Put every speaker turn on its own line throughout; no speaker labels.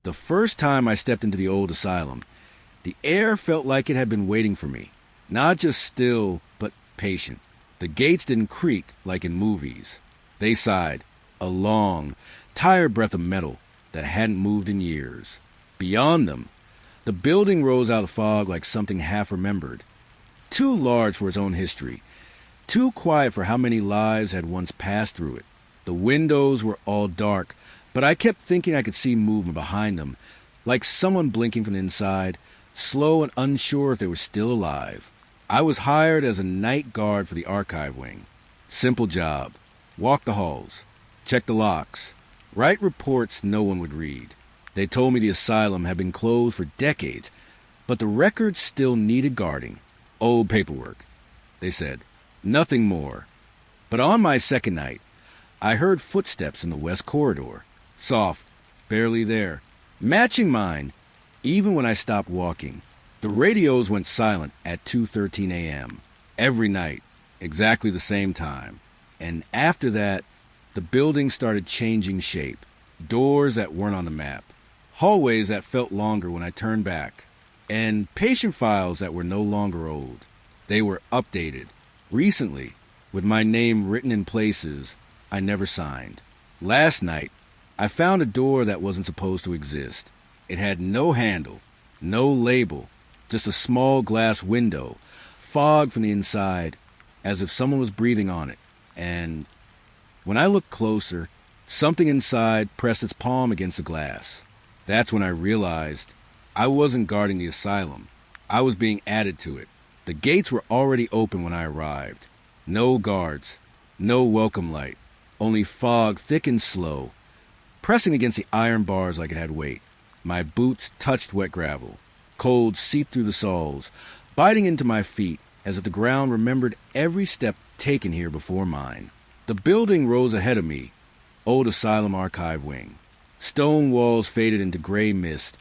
The first time I stepped into the old asylum, the air felt like it had been waiting for me. Not just still, but patient. The gates didn't creak like in movies. They sighed, a long, tired breath of metal that hadn't moved in years. Beyond them, the building rose out of fog like something half-remembered. Too large for its own history. Too quiet for how many lives had once passed through it. The windows were all dark, but I kept thinking I could see movement behind them, like someone blinking from the inside, slow and unsure if they were still alive. I was hired as a night guard for the archive wing. Simple job. Walk the halls. Check the locks. Write reports no one would read. They told me the asylum had been closed for decades, but the records still needed guarding. Old paperwork, they said. Nothing more. But on my second night, I heard footsteps in the west corridor. Soft, barely there. Matching mine, even when I stopped walking. The radios went silent at 2:13 a.m. every night, exactly the same time. And after that, the building started changing shape. Doors that weren't on the map. Hallways that felt longer when I turned back. And patient files that were no longer old. They were updated, recently, with my name written in places I never signed. Last night, I found a door that wasn't supposed to exist. It had no handle, no label, just a small glass window, fog from the inside, as if someone was breathing on it. And when I looked closer, something inside pressed its palm against the glass. That's when I realized I wasn't guarding the asylum. I was being added to it. The gates were already open when I arrived. No guards, no welcome light, only fog thick and slow, pressing against the iron bars like it had weight. My boots touched wet gravel. Cold seeped through the soles, biting into my feet as if the ground remembered every step taken here before mine. The building rose ahead of me, old asylum archive wing. Stone walls faded into gray mist,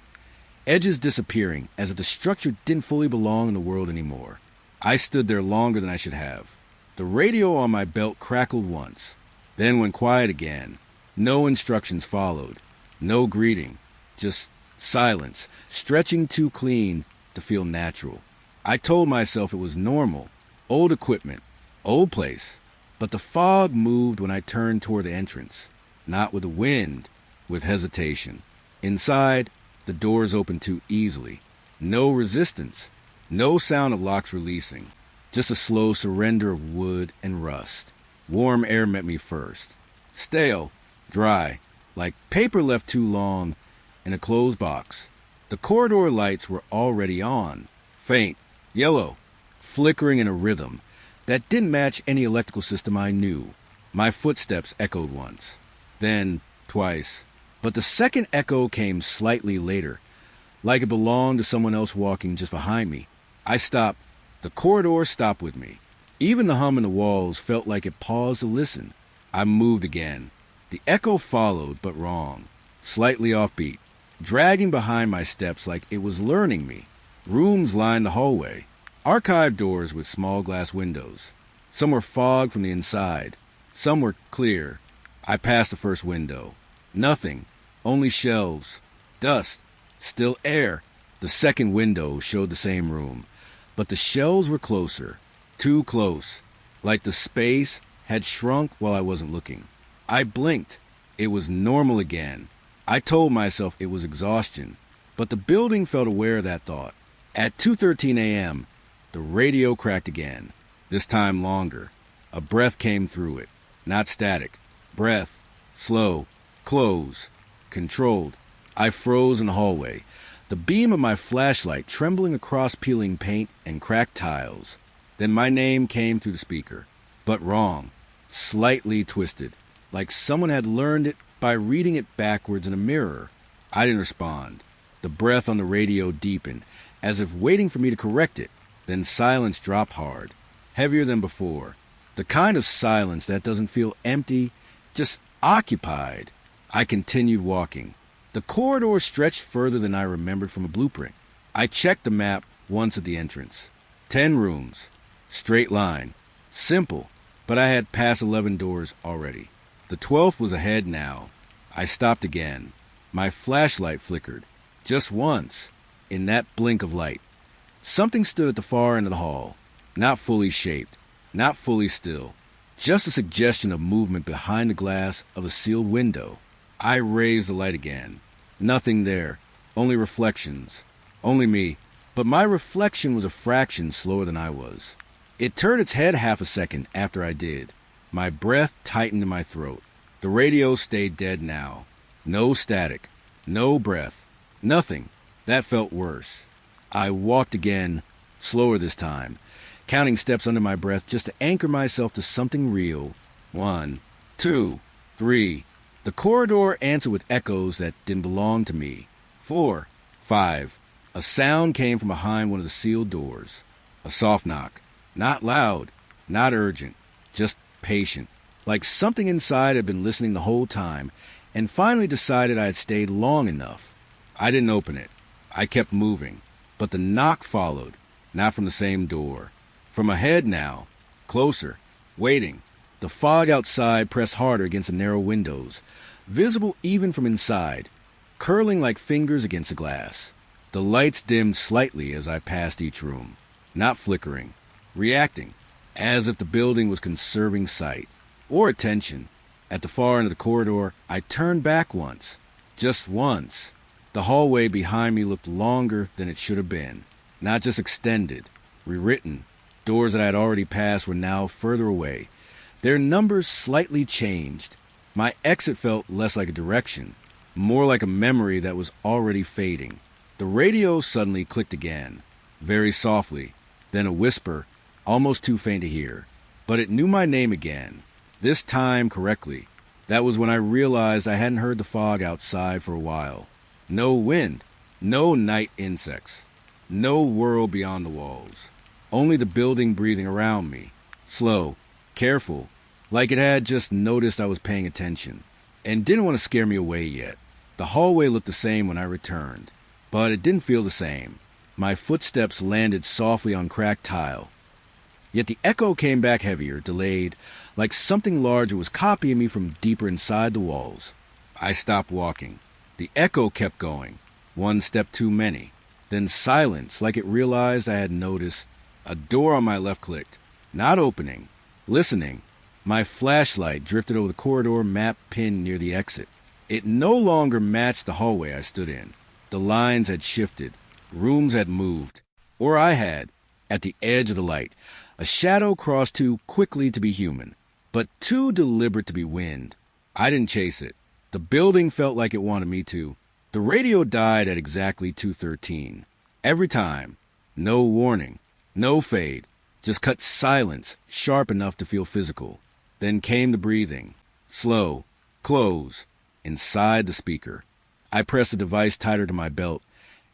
edges disappearing as if the structure didn't fully belong in the world anymore. I stood there longer than I should have. The radio on my belt crackled once, then went quiet again. No instructions followed, no greeting, just silence, stretching too clean to feel natural. I told myself it was normal, old equipment, old place, but the fog moved when I turned toward the entrance, not with the wind, with hesitation. Inside, the doors opened too easily. No resistance, no sound of locks releasing, just a slow surrender of wood and rust. Warm air met me first. Stale, dry, like paper left too long in a closed box. The corridor lights were already on, faint, yellow, flickering in a rhythm that didn't match any electrical system I knew. My footsteps echoed once, then twice, but the second echo came slightly later, like it belonged to someone else walking just behind me. I stopped. The corridor stopped with me. Even the hum in the walls felt like it paused to listen. I moved again. The echo followed, but wrong, slightly offbeat, dragging behind my steps like it was learning me. Rooms lined the hallway, archive doors with small glass windows. Some were fogged from the inside. Some were clear. I passed the first window. Nothing, only shelves, dust, still air. The second window showed the same room, but the shelves were closer, too close, like the space had shrunk while I wasn't looking. I blinked. It was normal again. I told myself it was exhaustion, but the building felt aware of that thought. At 2:13 a.m., the radio cracked again, this time longer. A breath came through it, not static. Breath, slow, close, controlled. I froze in the hallway, the beam of my flashlight trembling across peeling paint and cracked tiles. Then my name came through the speaker, but wrong, slightly twisted, like someone had learned it by reading it backwards in a mirror. I didn't respond. The breath on the radio deepened, as if waiting for me to correct it. Then silence dropped hard, heavier than before. The kind of silence that doesn't feel empty, just occupied. I continued walking. The corridor stretched further than I remembered from a blueprint. I checked the map once at the entrance. 10 rooms. Straight line. Simple, but I had passed 11 doors already. The 12th was ahead now. I stopped again. My flashlight flickered. Just once. In that blink of light. Something stood at the far end of the hall. Not fully shaped. Not fully still. Just a suggestion of movement behind the glass of a sealed window. I raised the light again. Nothing there. Only reflections. Only me. But my reflection was a fraction slower than I was. It turned its head half a second after I did. My breath tightened in my throat. The radio stayed dead now. No static. No breath. Nothing. That felt worse. I walked again, slower this time, counting steps under my breath just to anchor myself to something real. 1, 2, 3. The corridor answered with echoes that didn't belong to me. 4, 5. A sound came from behind one of the sealed doors. A soft knock. Not loud, not urgent, just patient. Like something inside had been listening the whole time and finally decided I had stayed long enough. I didn't open it. I kept moving. But the knock followed, not from the same door. From ahead now, closer, waiting. The fog outside pressed harder against the narrow windows, visible even from inside, curling like fingers against the glass. The lights dimmed slightly as I passed each room, not flickering, reacting, as if the building was conserving sight or attention. At the far end of the corridor, I turned back once, just once. The hallway behind me looked longer than it should have been, not just extended, rewritten. Doors that I had already passed were now further away. Their numbers slightly changed. My exit felt less like a direction, more like a memory that was already fading. The radio suddenly clicked again, very softly, then a whisper, almost too faint to hear. But it knew my name again, this time correctly. That was when I realized I hadn't heard the fog outside for a while. No wind, no night insects, no world beyond the walls. Only the building breathing around me, slow, careful, like it had just noticed I was paying attention, and didn't want to scare me away yet. The hallway looked the same when I returned, but it didn't feel the same. My footsteps landed softly on cracked tile. Yet the echo came back heavier, delayed, like something larger was copying me from deeper inside the walls. I stopped walking. The echo kept going, one step too many. Then silence, like it realized I had noticed. A door on my left clicked, not opening, listening. My flashlight drifted over the corridor map pinned near the exit. It no longer matched the hallway I stood in. The lines had shifted, rooms had moved, or I had. At the edge of the light, a shadow crossed too quickly to be human, but too deliberate to be wind. I didn't chase it. The building felt like it wanted me to. The radio died at exactly 2:13. Every time. No warning. No fade. Just cut silence, sharp enough to feel physical. Then came the breathing. Slow. Close. Inside the speaker. I pressed the device tighter to my belt,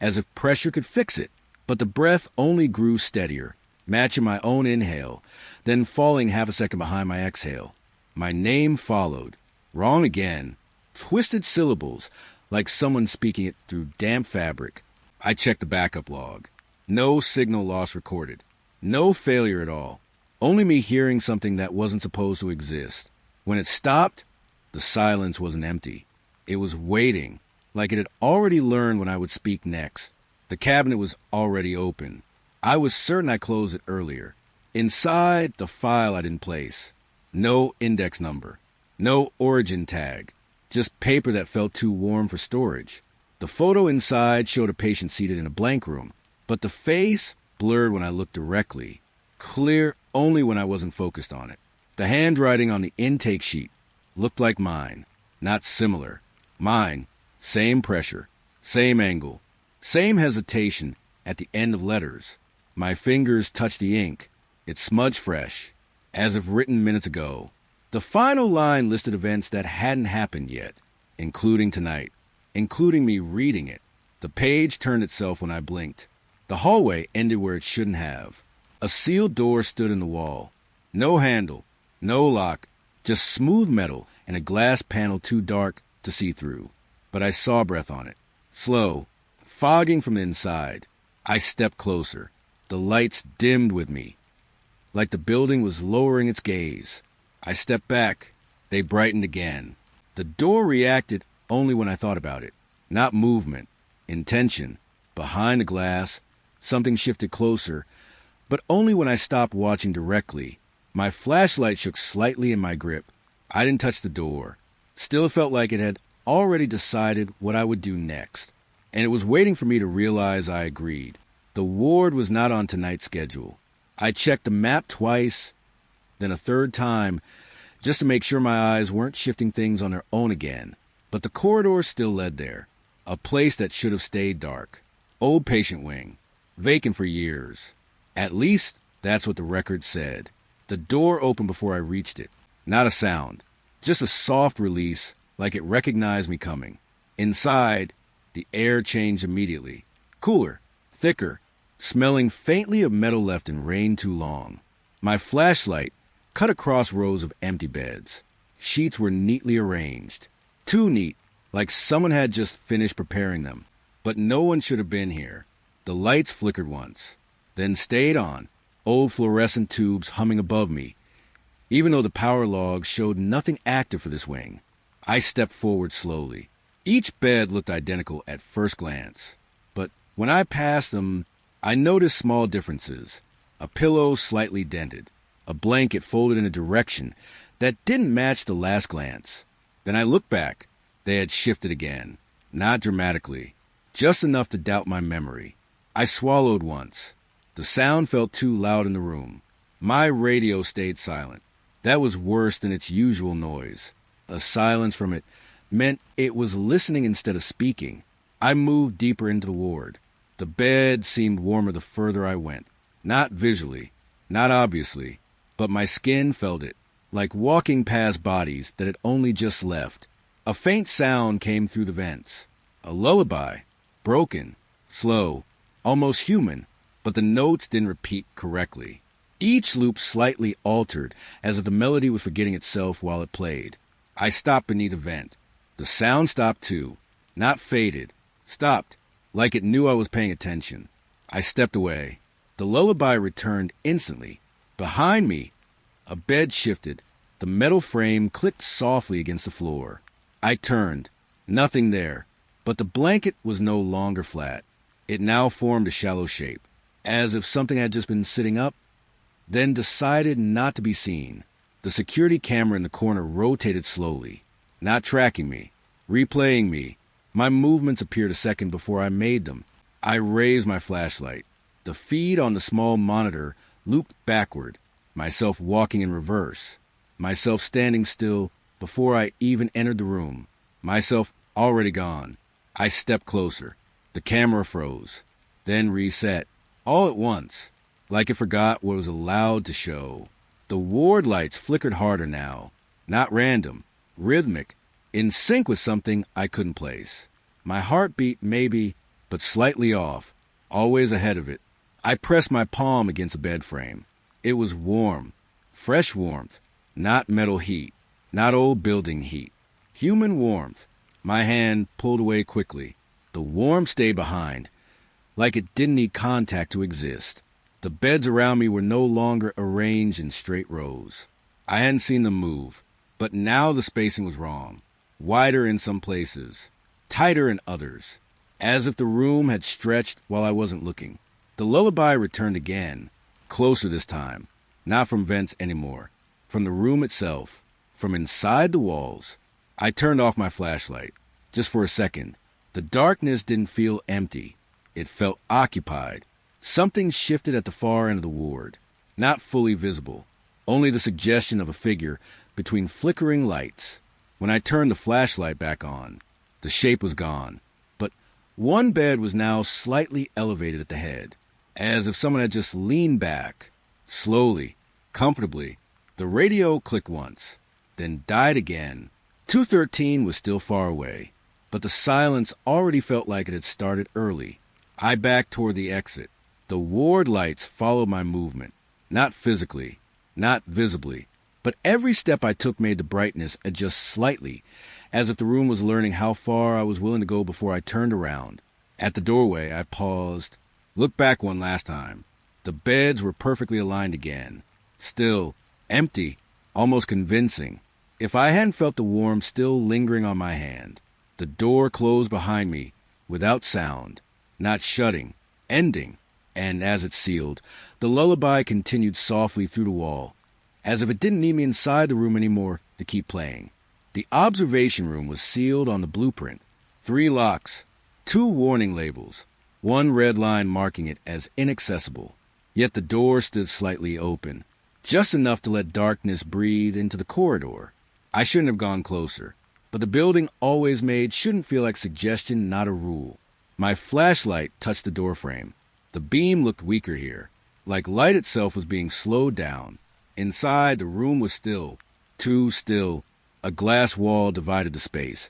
as if pressure could fix it. But the breath only grew steadier, matching my own inhale, then falling half a second behind my exhale. My name followed. Wrong again. Twisted syllables, like someone speaking it through damp fabric. I checked the backup log. No signal loss recorded. No failure at all. Only me hearing something that wasn't supposed to exist. When it stopped, the silence wasn't empty. It was waiting, like it had already learned when I would speak next. The cabinet was already open. I was certain I closed it earlier. Inside, the file I didn't place. No index number. No origin tag. Just paper that felt too warm for storage. The photo inside showed a patient seated in a blank room, but the face blurred when I looked directly, clear only when I wasn't focused on it. The handwriting on the intake sheet looked like mine, not similar. Mine, same pressure, same angle, same hesitation at the end of letters. My fingers touched the ink. It smudged fresh, as if written minutes ago. The final line listed events that hadn't happened yet, including tonight, including me reading it. The page turned itself when I blinked. The hallway ended where it shouldn't have. A sealed door stood in the wall. No handle, no lock, just smooth metal and a glass panel too dark to see through. But I saw breath on it. Slow, fogging from the inside. I stepped closer. The lights dimmed with me, like the building was lowering its gaze. I stepped back. They brightened again. The door reacted only when I thought about it. Not movement, intention. Behind the glass, something shifted closer, but only when I stopped watching directly. My flashlight shook slightly in my grip. I didn't touch the door. Still felt like it had already decided what I would do next, and it was waiting for me to realize I agreed. The ward was not on tonight's schedule. I checked the map twice, then a third time, just to make sure my eyes weren't shifting things on their own again. But the corridor still led there, a place that should have stayed dark. Old patient wing, vacant for years. At least that's what the record said. The door opened before I reached it. Not a sound, just a soft release, like it recognized me coming. Inside, the air changed immediately. Cooler, thicker, smelling faintly of metal left in rain too long. My flashlight cut across rows of empty beds. Sheets were neatly arranged. Too neat, like someone had just finished preparing them. But no one should have been here. The lights flickered once, then stayed on, old fluorescent tubes humming above me, even though the power logs showed nothing active for this wing. I stepped forward slowly. Each bed looked identical at first glance, but when I passed them, I noticed small differences. A pillow slightly dented, a blanket folded in a direction that didn't match the last glance. Then I looked back. They had shifted again, not dramatically, just enough to doubt my memory. I swallowed once. The sound felt too loud in the room. My radio stayed silent. That was worse than its usual noise. A silence from it meant it was listening instead of speaking. I moved deeper into the ward. The bed seemed warmer the further I went. Not visually, not obviously, but my skin felt it, like walking past bodies that had only just left. A faint sound came through the vents. A lullaby, broken, slow, almost human, but the notes didn't repeat correctly. Each loop slightly altered, as if the melody was forgetting itself while it played. I stopped beneath a vent. The sound stopped too. Not faded. Stopped, like it knew I was paying attention. I stepped away. The lullaby returned instantly. Behind me, a bed shifted. The metal frame clicked softly against the floor. I turned. Nothing there. But the blanket was no longer flat. It now formed a shallow shape, as if something had just been sitting up, then decided not to be seen. The security camera in the corner rotated slowly, not tracking me, replaying me. My movements appeared a second before I made them. I raised my flashlight. The feed on the small monitor looped backward, myself walking in reverse, myself standing still before I even entered the room, myself already gone. I stepped closer. The camera froze, then reset, all at once, like it forgot what was allowed to show. The ward lights flickered harder now, not random, rhythmic, in sync with something I couldn't place. My heartbeat maybe, but slightly off, always ahead of it. I pressed my palm against the bed frame. It was warm, fresh warmth, not metal heat, not old building heat. Human warmth. My hand pulled away quickly. The warmth stayed behind, like it didn't need contact to exist. The beds around me were no longer arranged in straight rows. I hadn't seen them move, but now the spacing was wrong. Wider in some places, tighter in others, as if the room had stretched while I wasn't looking. The lullaby returned again, closer this time, not from vents anymore, from the room itself, from inside the walls. I turned off my flashlight, just for a second. The darkness didn't feel empty. It felt occupied. Something shifted at the far end of the ward, not fully visible, only the suggestion of a figure between flickering lights. When I turned the flashlight back on, the shape was gone, but one bed was now slightly elevated at the head, as if someone had just leaned back, slowly, comfortably. The radio clicked once, then died again. 213 was still far away, but the silence already felt like it had started early. I backed toward the exit. The ward lights followed my movement, not physically, not visibly, but every step I took made the brightness adjust slightly, as if the room was learning how far I was willing to go before I turned around. At the doorway, I paused, looked back one last time. The beds were perfectly aligned again, still, empty, almost convincing. If I hadn't felt the warmth still lingering on my hand, The door closed behind me, without sound, not shutting, ending, and as it sealed, the lullaby continued softly through the wall, as if it didn't need me inside the room anymore to keep playing. The observation room was sealed on the blueprint. 3 locks, 2 warning labels, 1 red line marking it as inaccessible. Yet the door stood slightly open, just enough to let darkness breathe into the corridor. I shouldn't have gone closer, but the building always made shouldn't feel like suggestion, not a rule. My flashlight touched the doorframe. The beam looked weaker here, like light itself was being slowed down. Inside, the room was still, too still. A glass wall divided the space,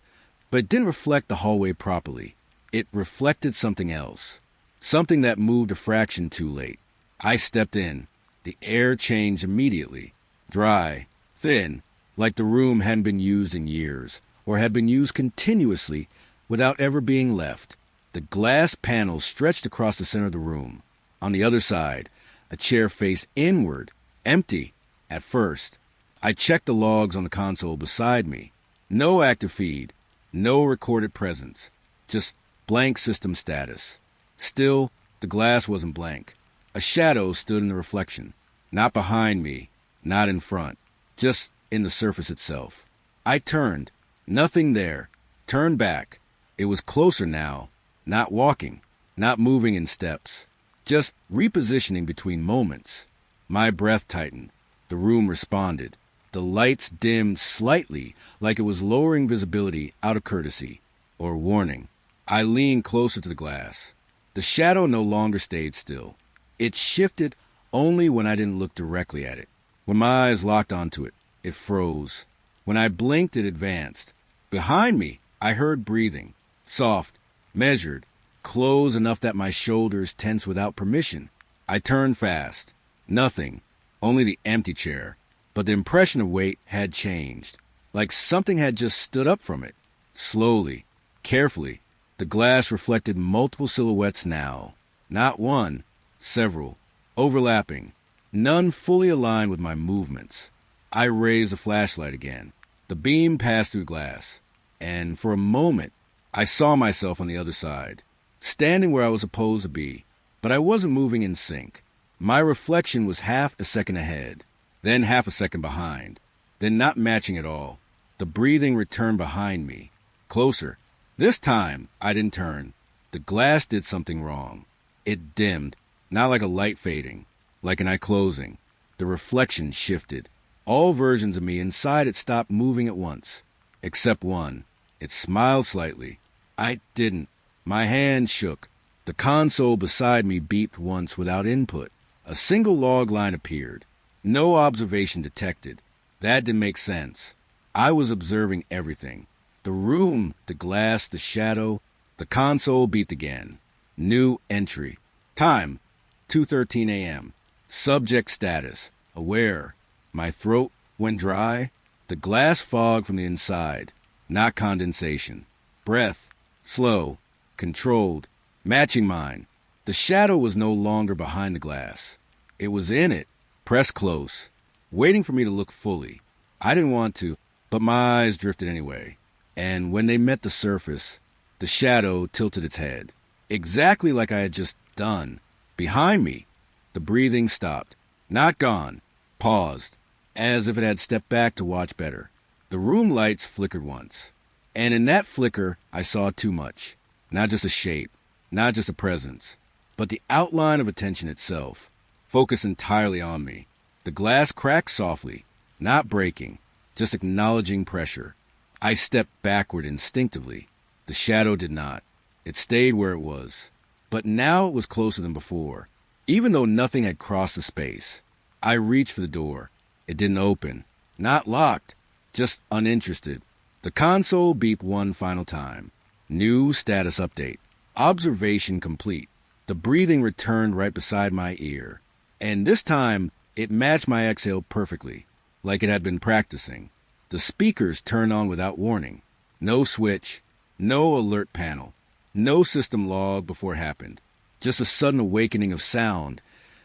but it didn't reflect the hallway properly. It reflected something else, something that moved a fraction too late. I stepped in. The air changed immediately, dry, thin, like the room hadn't been used in years, or had been used continuously without ever being left. The glass panels stretched across the center of the room. On the other side, a chair faced inward, empty, at first. I checked the logs on the console beside me. No active feed, no recorded presence, just blank system status. Still, the glass wasn't blank. A shadow stood in the reflection, not behind me, not in front, just in the surface itself. I turned, nothing there, turned back. It was closer now, not walking, not moving in steps, just repositioning between moments. My breath tightened. The room responded. The lights dimmed slightly, like it was lowering visibility out of courtesy or warning. I leaned closer to the glass. The shadow no longer stayed still. It shifted only when I didn't look directly at it. When my eyes locked onto it, it froze. When I blinked, it advanced. Behind me, I heard breathing, soft, measured, close enough that my shoulders tensed without permission. I turned fast. Nothing, only the empty chair. But the impression of weight had changed, like something had just stood up from it. Slowly, carefully, the glass reflected multiple silhouettes now. Not one, several, overlapping, none fully aligned with my movements. I raised the flashlight again. The beam passed through glass, and for a moment, I saw myself on the other side, standing where I was supposed to be, but I wasn't moving in sync. My reflection was half a second ahead, then half a second behind, then not matching at all. The breathing returned behind me, closer. This time, I didn't turn. The glass did something wrong. It dimmed, not like a light fading, like an eye closing. The reflection shifted. All versions of me inside it stopped moving at once, except one. It smiled slightly. I didn't. My hand shook. The console beside me beeped once without input. A single log line appeared. No observation detected. That didn't make sense. I was observing everything. The room, the glass, the shadow. The console beeped again. New entry. Time, 2:13 a.m. Subject status, aware. My throat went dry. The glass fog from the inside, not condensation. Breath, slow, controlled, matching mine. The shadow was no longer behind the glass. It was in it, pressed close, waiting for me to look fully. I didn't want to, but my eyes drifted anyway. And when they met the surface, the shadow tilted its head, exactly like I had just done. Behind me, the breathing stopped. Not gone, paused, as if it had stepped back to watch better. The room lights flickered once, and in that flicker I saw too much. Not just a shape, not just a presence, but the outline of attention itself, focused entirely on me. The glass cracked softly, not breaking, just acknowledging pressure. I stepped backward instinctively. The shadow did not. It stayed where it was. But now it was closer than before, even though nothing had crossed the space. I reached for the door. It didn't open. Not locked, just uninterested. The console beeped one final time. New status update. Observation complete. The breathing returned right beside my ear. And this time, it matched my exhale perfectly, like it had been practicing. The speakers turned on without warning. No switch, no alert panel, no system log before it happened. Just a sudden awakening of sound,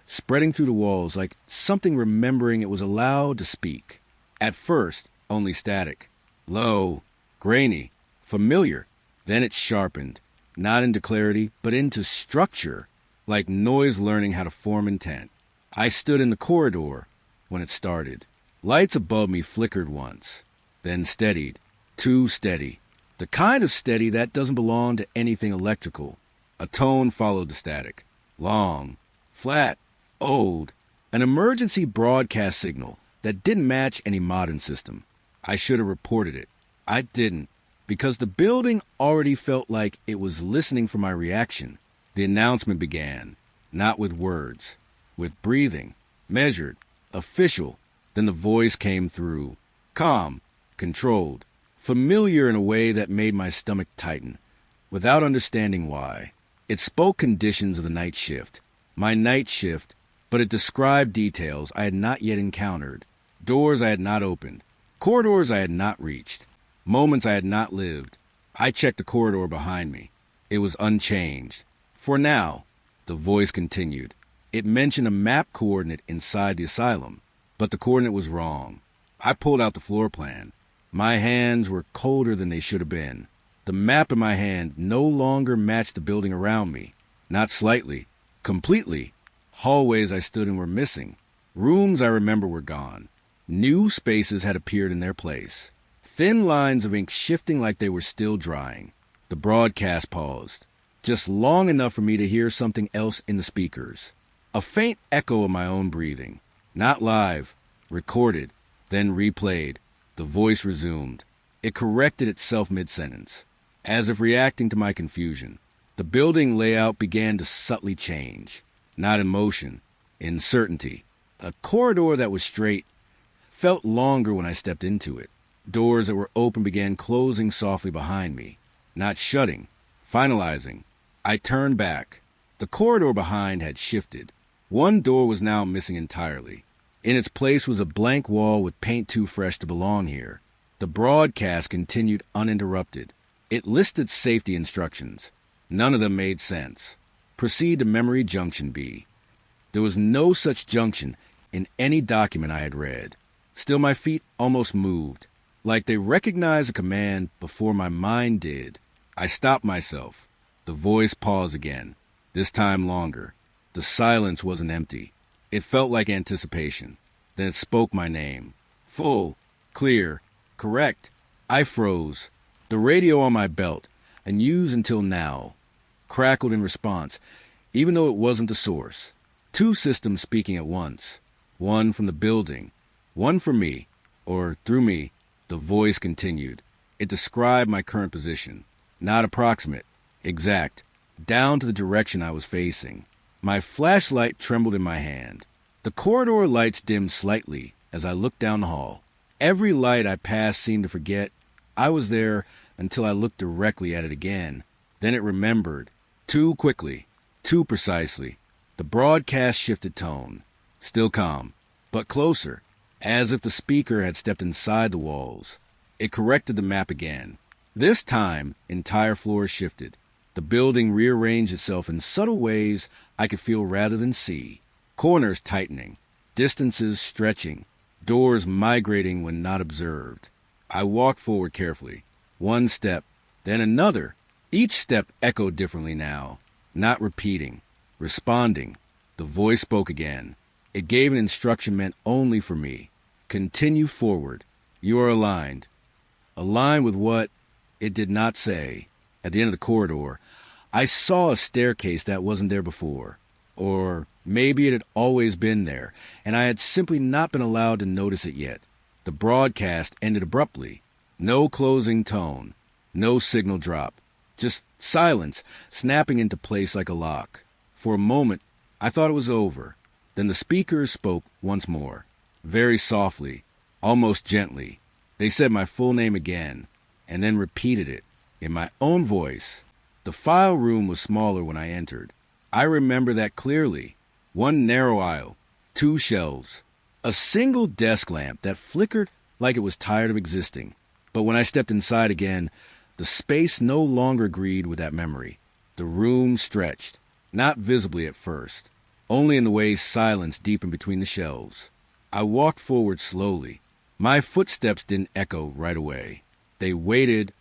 spreading through the walls like something remembering it was allowed to speak. At first, only static. Low, grainy, familiar, Then it sharpened, not into clarity, but into structure, like noise learning how to form intent. I stood in the corridor when it started. Lights above me flickered once, then steadied, too steady. The kind of steady that doesn't belong to anything electrical. A tone followed the static. Long, flat, old. An emergency broadcast signal that didn't match any modern system. I should have reported it. I didn't, because the building already felt like it was listening for my reaction. The announcement began, not with words, with breathing, measured, official. Then the voice came through, calm, controlled, familiar in a way that made my stomach tighten, without understanding why. It spoke conditions of the night shift, my night shift, but it described details I had not yet encountered, doors I had not opened, corridors I had not reached, moments I had not lived. I checked the corridor behind me. It was unchanged. For now, the voice continued. It mentioned a map coordinate inside the asylum, but the coordinate was wrong. I pulled out the floor plan. My hands were colder than they should have been. The map in my hand no longer matched the building around me. Not slightly, completely. Hallways I stood in were missing. Rooms I remember were gone. New spaces had appeared in their place. Thin lines of ink shifting like they were still drying. The broadcast paused, just long enough for me to hear something else in the speakers. A faint echo of my own breathing. Not live, recorded, then replayed. The voice resumed. It corrected itself mid-sentence, as if reacting to my confusion. The building layout began to subtly change, not in motion, in certainty. A corridor that was straight felt longer when I stepped into it. Doors that were open began closing softly behind me, not shutting, finalizing. I turned back. The corridor behind had shifted. One door was now missing entirely. In its place was a blank wall with paint too fresh to belong here. The broadcast continued uninterrupted. It listed safety instructions. None of them made sense. Proceed to Memory Junction B. There was no such junction in any document I had read. Still, my feet almost moved, like they recognized a command before my mind did. I stopped myself. The voice paused again, this time longer. The silence wasn't empty. It felt like anticipation. Then it spoke my name. Full, clear, correct. I froze. The radio on my belt, unused until now, crackled in response, even though it wasn't the source. Two systems speaking at once. One from the building, one for me, or through me. The voice continued. It described my current position. Not approximate, exact, down to the direction I was facing. My flashlight trembled in my hand. The corridor lights dimmed slightly as I looked down the hall. Every light I passed seemed to forget I was there until I looked directly at it again. Then it remembered. Too quickly, too precisely. The broadcast shifted tone. Still calm, but closer, as if the speaker had stepped inside the walls. It corrected the map again. This time, entire floors shifted. The building rearranged itself in subtle ways I could feel rather than see. Corners tightening, distances stretching, doors migrating when not observed. I walked forward carefully. One step, then another. Each step echoed differently now, not repeating, responding. The voice spoke again. It gave an instruction meant only for me. Continue forward. You are aligned. Aligned with what? It did not say. At the end of the corridor, I saw a staircase that wasn't there before. Or maybe it had always been there, and I had simply not been allowed to notice it yet. The broadcast ended abruptly. No closing tone. No signal drop. Just silence, snapping into place like a lock. For a moment, I thought it was over. Then the speakers spoke once more. Very softly, almost gently. They said my full name again, and then repeated it, in my own voice. The file room was smaller when I entered. I remember that clearly. One narrow aisle, two shelves, a single desk lamp that flickered like it was tired of existing. But when I stepped inside again, the space no longer agreed with that memory. The room stretched, not visibly at first, only in the way silence deepened between the shelves. I walked forward slowly. My footsteps didn't echo right away. They waited,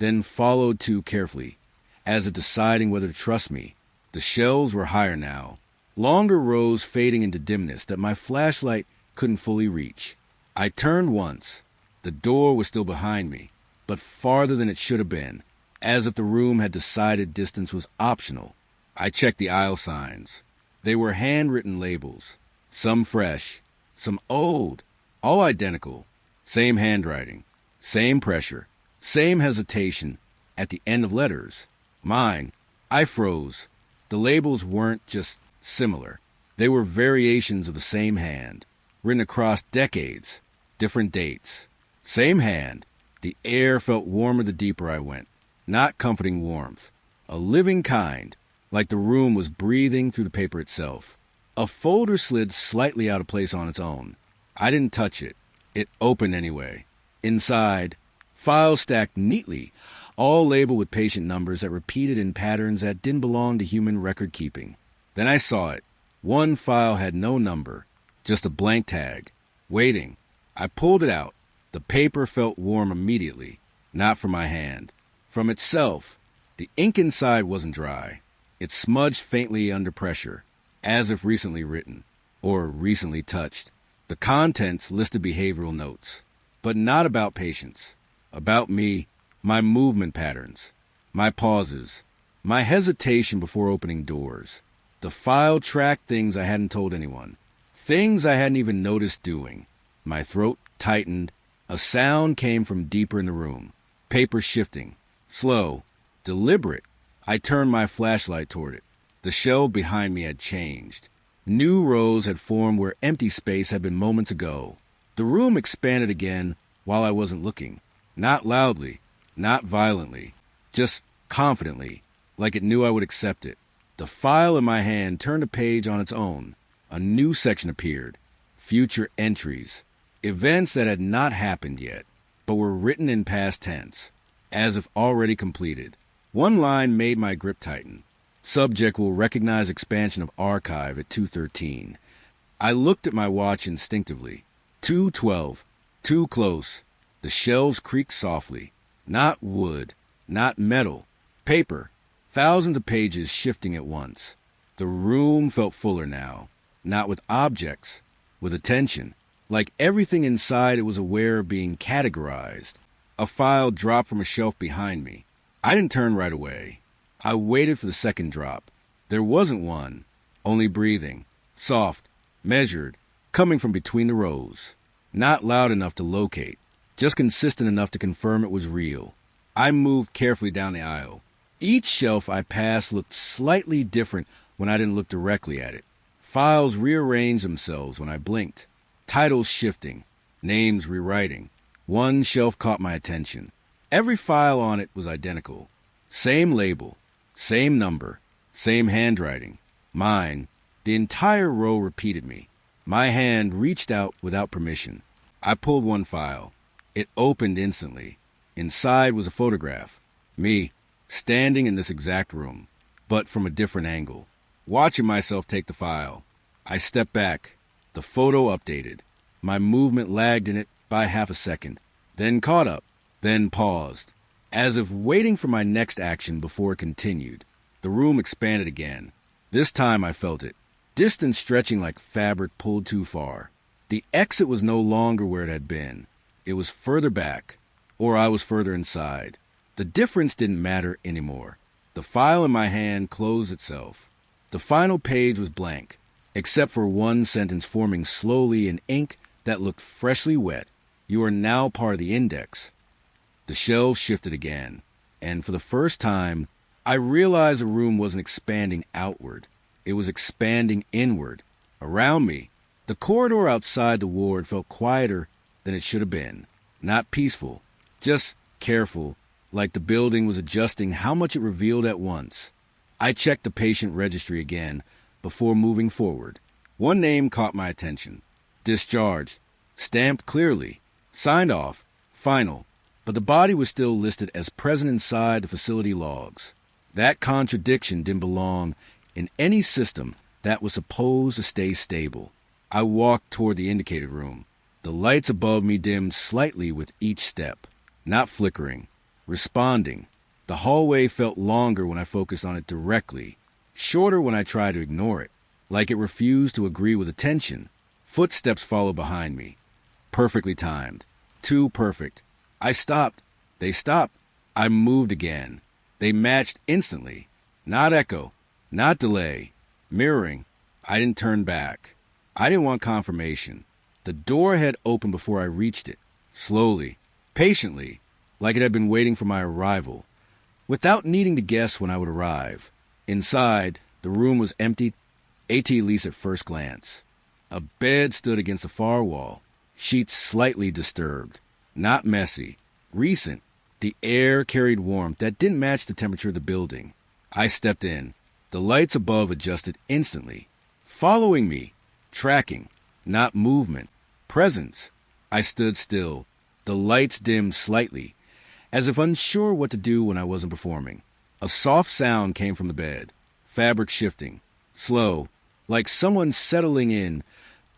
then followed two carefully, as if deciding whether to trust me. The shelves were higher now, longer rows fading into dimness that my flashlight couldn't fully reach. I turned once. The door was still behind me, but farther than it should have been, as if the room had decided distance was optional. I checked the aisle signs. They were handwritten labels, some fresh, some old, all identical. Same handwriting, same pressure, same hesitation at the end of letters. Mine, I froze. The labels weren't just similar. They were variations of the same hand, written across decades, different dates. Same hand. The air felt warmer the deeper I went. Not comforting warmth. A living kind, like the room was breathing through the paper itself. A folder slid slightly out of place on its own. I didn't touch it. It opened anyway. Inside, files stacked neatly, all labeled with patient numbers that repeated in patterns that didn't belong to human record keeping. Then I saw it. One file had no number, just a blank tag. Waiting. I pulled it out. The paper felt warm immediately, not from my hand. From itself. The ink inside wasn't dry. It smudged faintly under pressure, as if recently written, or recently touched. The contents listed behavioral notes, but not about patients. About me, my movement patterns, my pauses, my hesitation before opening doors. The file tracked things I hadn't told anyone, things I hadn't even noticed doing. My throat tightened. A sound came from deeper in the room. Paper shifting. Slow. Deliberate. I turned my flashlight toward it. The shelf behind me had changed. New rows had formed where empty space had been moments ago. The room expanded again while I wasn't looking. Not loudly. Not violently. Just confidently, like it knew I would accept it. The file in my hand turned a page on its own. A new section appeared. Future entries. Events that had not happened yet, but were written in past tense, as if already completed. One line made my grip tighten. Subject will recognize expansion of archive at 2:13. I looked at my watch instinctively. 2:12. Too close. The shelves creaked softly. Not wood. Not metal. Paper. Thousands of pages shifting at once. The room felt fuller now. Not with objects. With attention. Like everything inside, it was aware of being categorized. A file dropped from a shelf behind me. I didn't turn right away. I waited for the second drop. There wasn't one. Only breathing. Soft. Measured. Coming from between the rows. Not loud enough to locate. Just consistent enough to confirm it was real. I moved carefully down the aisle. Each shelf I passed looked slightly different when I didn't look directly at it. Files rearranged themselves when I blinked. Titles shifting, names rewriting. One shelf caught my attention. Every file on it was identical. Same label, same number, same handwriting. Mine. The entire row repeated me. My hand reached out without permission. I pulled one file. It opened instantly. Inside was a photograph. Me, standing in this exact room, but from a different angle. Watching myself take the file. I stepped back. The photo updated. My movement lagged in it by half a second, then caught up, then paused, as if waiting for my next action before it continued. The room expanded again. This time I felt it. Distance stretching like fabric pulled too far. The exit was no longer where it had been. It was further back, or I was further inside. The difference didn't matter anymore. The file in my hand closed itself. The final page was blank, except for one sentence forming slowly in ink that looked freshly wet. You are now part of the index. The shelves shifted again, and for the first time, I realized the room wasn't expanding outward. It was expanding inward. Around me, the corridor outside the ward felt quieter than it should have been. Not peaceful, just careful, like the building was adjusting how much it revealed at once. I checked the patient registry again before moving forward. One name caught my attention. Discharged. Stamped clearly. Signed off. Final. But the body was still listed as present inside the facility logs. That contradiction didn't belong in any system that was supposed to stay stable. I walked toward the indicated room. The lights above me dimmed slightly with each step. Not flickering. responding. The hallway felt longer when I focused on it directly, shorter when I tried to ignore it, like it refused to agree with attention. Footsteps followed behind me. Perfectly timed. Too perfect. I stopped. They stopped. I moved again. They matched instantly. Not echo. Not delay. Mirroring. I didn't turn back. I didn't want confirmation. The door had opened before I reached it. Slowly. Patiently. Like it had been waiting for my arrival. Without needing to guess when I would arrive. Inside, the room was empty, at least at first glance. A bed stood against the far wall, sheets slightly disturbed. Not messy. Recent. The air carried warmth that didn't match the temperature of the building. I stepped in. The lights above adjusted instantly. Following me. Tracking. Not movement. Presence. I stood still. The lights dimmed slightly, as if unsure what to do when I wasn't performing. A soft sound came from the bed. Fabric shifting. Slow. Like someone settling in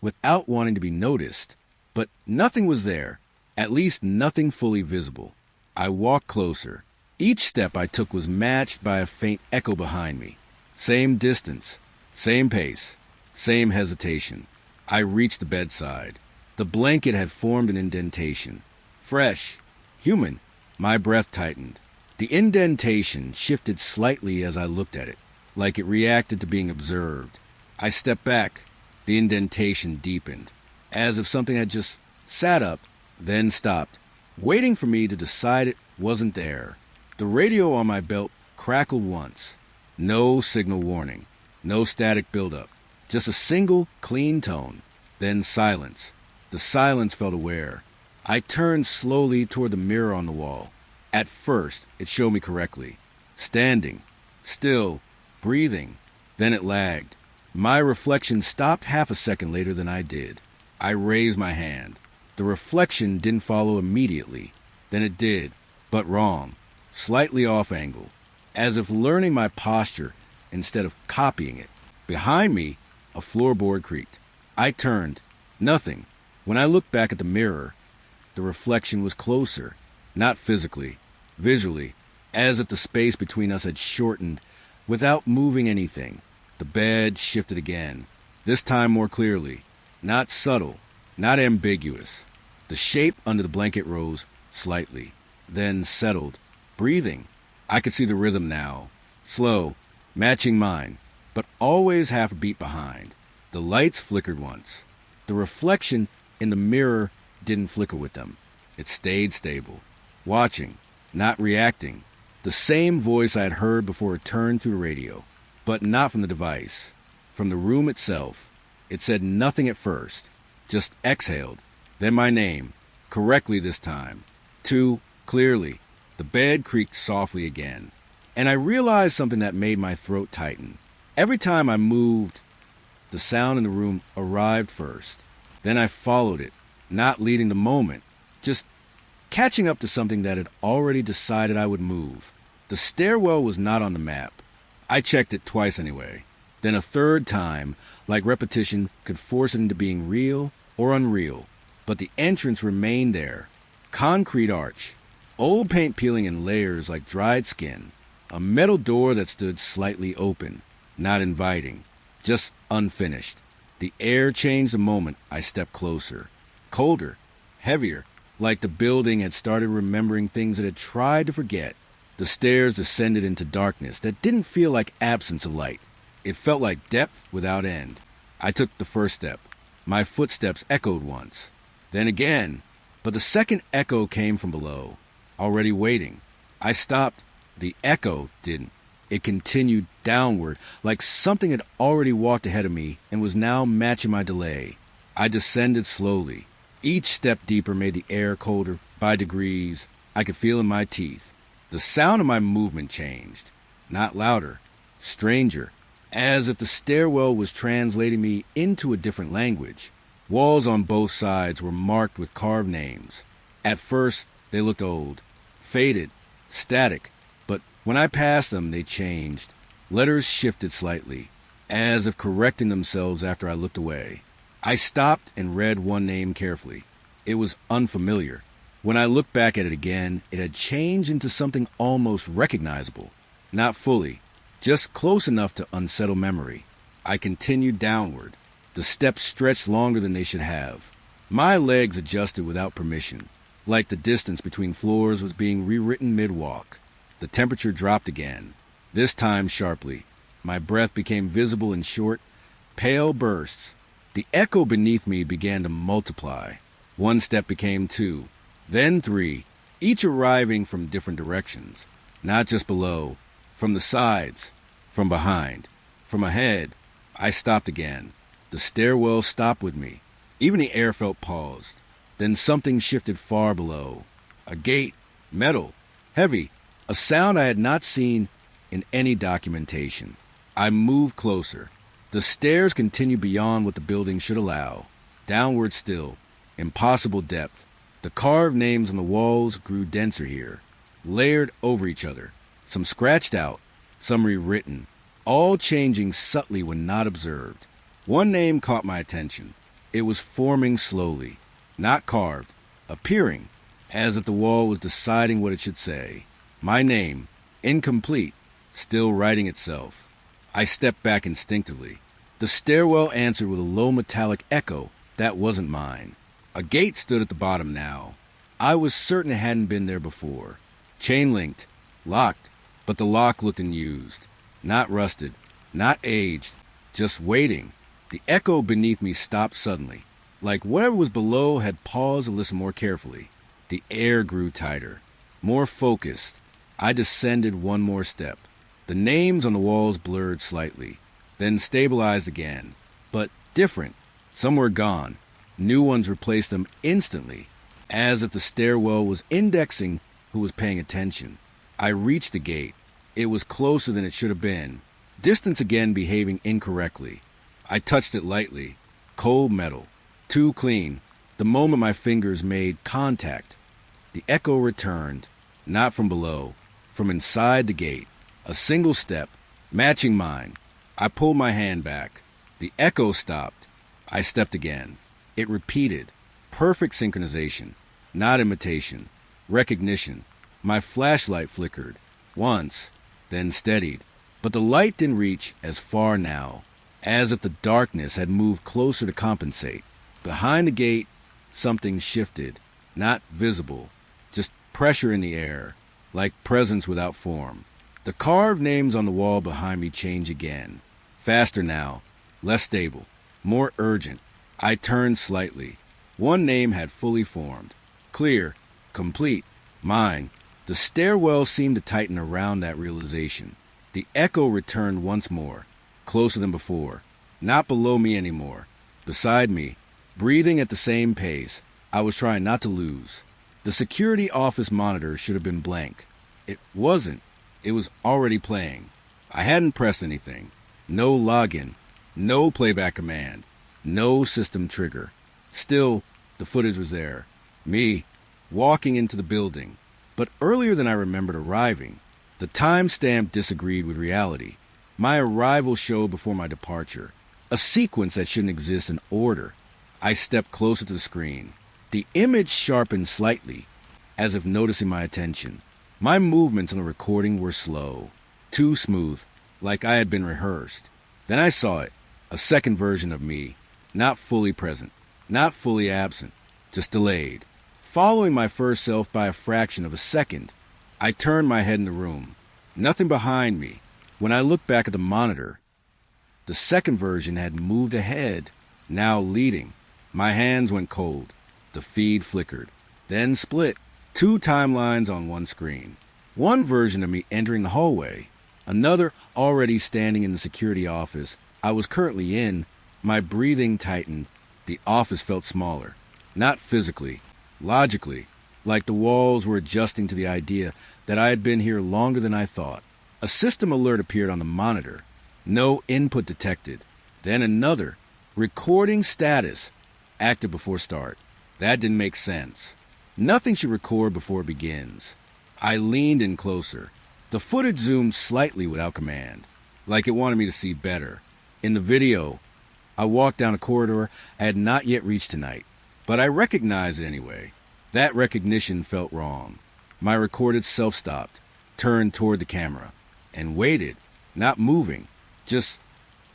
without wanting to be noticed. But nothing was there. At least nothing fully visible. I walked closer. Each step I took was matched by a faint echo behind me. Same distance. Same pace. Same hesitation. I reached the bedside. The blanket had formed an indentation. Fresh. Human. My breath tightened. The indentation shifted slightly as I looked at it, like it reacted to being observed. I stepped back. The indentation deepened, as if something had just sat up, then stopped, waiting for me to decide it wasn't there. The radio on my belt crackled once. No signal warning. No static buildup. Just a single, clean tone. Then silence. The silence felt aware. I turned slowly toward the mirror on the wall. At first, it showed me correctly. Standing. Still. Breathing. Then it lagged. My reflection stopped half a second later than I did. I raised my hand. The reflection didn't follow immediately. Then it did, but wrong. Slightly off angle. As if learning my posture instead of copying it. Behind me, a floorboard creaked. I turned. Nothing. When I looked back at the mirror, the reflection was closer. Not physically. Visually. As if the space between us had shortened without moving anything. The bed shifted again. This time more clearly. Not subtle. Not ambiguous. The shape under the blanket rose slightly. Then settled. Breathing. I could see the rhythm now. Slow. Matching mine. But always half a beat behind. The lights flickered once. The reflection in the mirror didn't flicker with them. It stayed stable. Watching. Not reacting. The same voice I had heard before it turned through the radio. But not from the device. From the room itself. It said nothing at first. Just exhaled. Then my name. Correctly this time. Too clearly. The bed creaked softly again. And I realized something that made my throat tighten. Every time I moved, the sound in the room arrived first. Then I followed it, not leading the moment, just catching up to something that had already decided I would move. The stairwell was not on the map. I checked it twice anyway. Then a third time, like repetition could force it into being real or unreal. But the entrance remained there. Concrete arch. Old paint peeling in layers like dried skin. A metal door that stood slightly open. Not inviting. Just unfinished. The air changed the moment I stepped closer. Colder. Heavier. Like the building had started remembering things it had tried to forget. The stairs descended into darkness that didn't feel like absence of light. It felt like depth without end. I took the first step. My footsteps echoed once. Then again. But the second echo came from below. Already waiting. I stopped. The echo didn't. It continued downward, like something had already walked ahead of me and was now matching my delay. I descended slowly. Each step deeper made the air colder by degrees. I could feel in my teeth. The sound of my movement changed. Not louder. Stranger. As if the stairwell was translating me into a different language. Walls on both sides were marked with carved names. At first, they looked old. Faded. Static. But when I passed them, they changed. Letters shifted slightly, as if correcting themselves after I looked away. I stopped and read one name carefully. It was unfamiliar. When I looked back at it again, it had changed into something almost recognizable. Not fully, just close enough to unsettle memory. I continued downward. The steps stretched longer than they should have. My legs adjusted without permission, like the distance between floors was being rewritten mid-walk. The temperature dropped again, this time sharply. My breath became visible in short, pale bursts. The echo beneath me began to multiply. One step became two, then three, each arriving from different directions. Not just below, from the sides, from behind, from ahead. I stopped again. The stairwell stopped with me. Even the air felt paused. Then something shifted far below. A gate, metal, heavy, a sound I had not seen in any documentation. I moved closer. The stairs continued beyond what the building should allow. Downward still, impossible depth. The carved names on the walls grew denser here, layered over each other, some scratched out, some rewritten, all changing subtly when not observed. One name caught my attention. It was forming slowly, not carved, appearing, as if the wall was deciding what it should say. My name, incomplete, still writing itself. I stepped back instinctively. The stairwell answered with a low metallic echo that wasn't mine. A gate stood at the bottom now. I was certain it hadn't been there before. Chain-linked, locked, but the lock looked unused. Not rusted, not aged, just waiting. The echo beneath me stopped suddenly, like whatever was below had paused to listen more carefully. The air grew tighter, more focused. I descended one more step. The names on the walls blurred slightly, then stabilized again, but different. Some were gone. New ones replaced them instantly, as if the stairwell was indexing who was paying attention. I reached the gate. It was closer than it should have been. Distance again behaving incorrectly. I touched it lightly. Cold metal. Too clean. The moment my fingers made contact, the echo returned, not from below, from inside the gate. A single step, matching mine. I pulled my hand back. The echo stopped. I stepped again. It repeated. Perfect synchronization. Not imitation. Recognition. My flashlight flickered. Once, then steadied. But the light didn't reach as far now, as if the darkness had moved closer to compensate. Behind the gate, something shifted. Not visible. Just pressure in the air, like presence without form. The carved names on the wall behind me changed again. Faster now. Less stable. More urgent. I turned slightly. One name had fully formed. Clear. Complete. Mine. The stairwell seemed to tighten around that realization. The echo returned once more. Closer than before. Not below me anymore. Beside me. Breathing at the same pace. I was trying not to lose. The security office monitor should have been blank. It wasn't. It was already playing. I hadn't pressed anything. No login. No playback command. No system trigger. Still, the footage was there. Me, walking into the building. But earlier than I remembered arriving. The timestamp disagreed with reality. My arrival showed before my departure. A sequence that shouldn't exist in order. I stepped closer to the screen. The image sharpened slightly, as if noticing my attention. My movements on the recording were slow. Too smooth, like I had been rehearsed. Then I saw it. A second version of me. Not fully present, not fully absent, just delayed. Following my first self by a fraction of a second, I turned my head in the room. Nothing behind me. When I looked back at the monitor, the second version had moved ahead, now leading. My hands went cold. The feed flickered, then split. Two timelines on one screen. One version of me entering the hallway, another already standing in the security office I was currently in. My breathing tightened. The office felt smaller. Not physically, logically, like the walls were adjusting to the idea that I had been here longer than I thought. A system alert appeared on the monitor. No input detected. Then another. Recording status. Active before start. That didn't make sense. Nothing should record before it begins. I leaned in closer. The footage zoomed slightly without command, like it wanted me to see better. In the video, I walked down a corridor I had not yet reached tonight, but I recognized it anyway. That recognition felt wrong. My recorded self stopped, turned toward the camera, and waited, not moving, just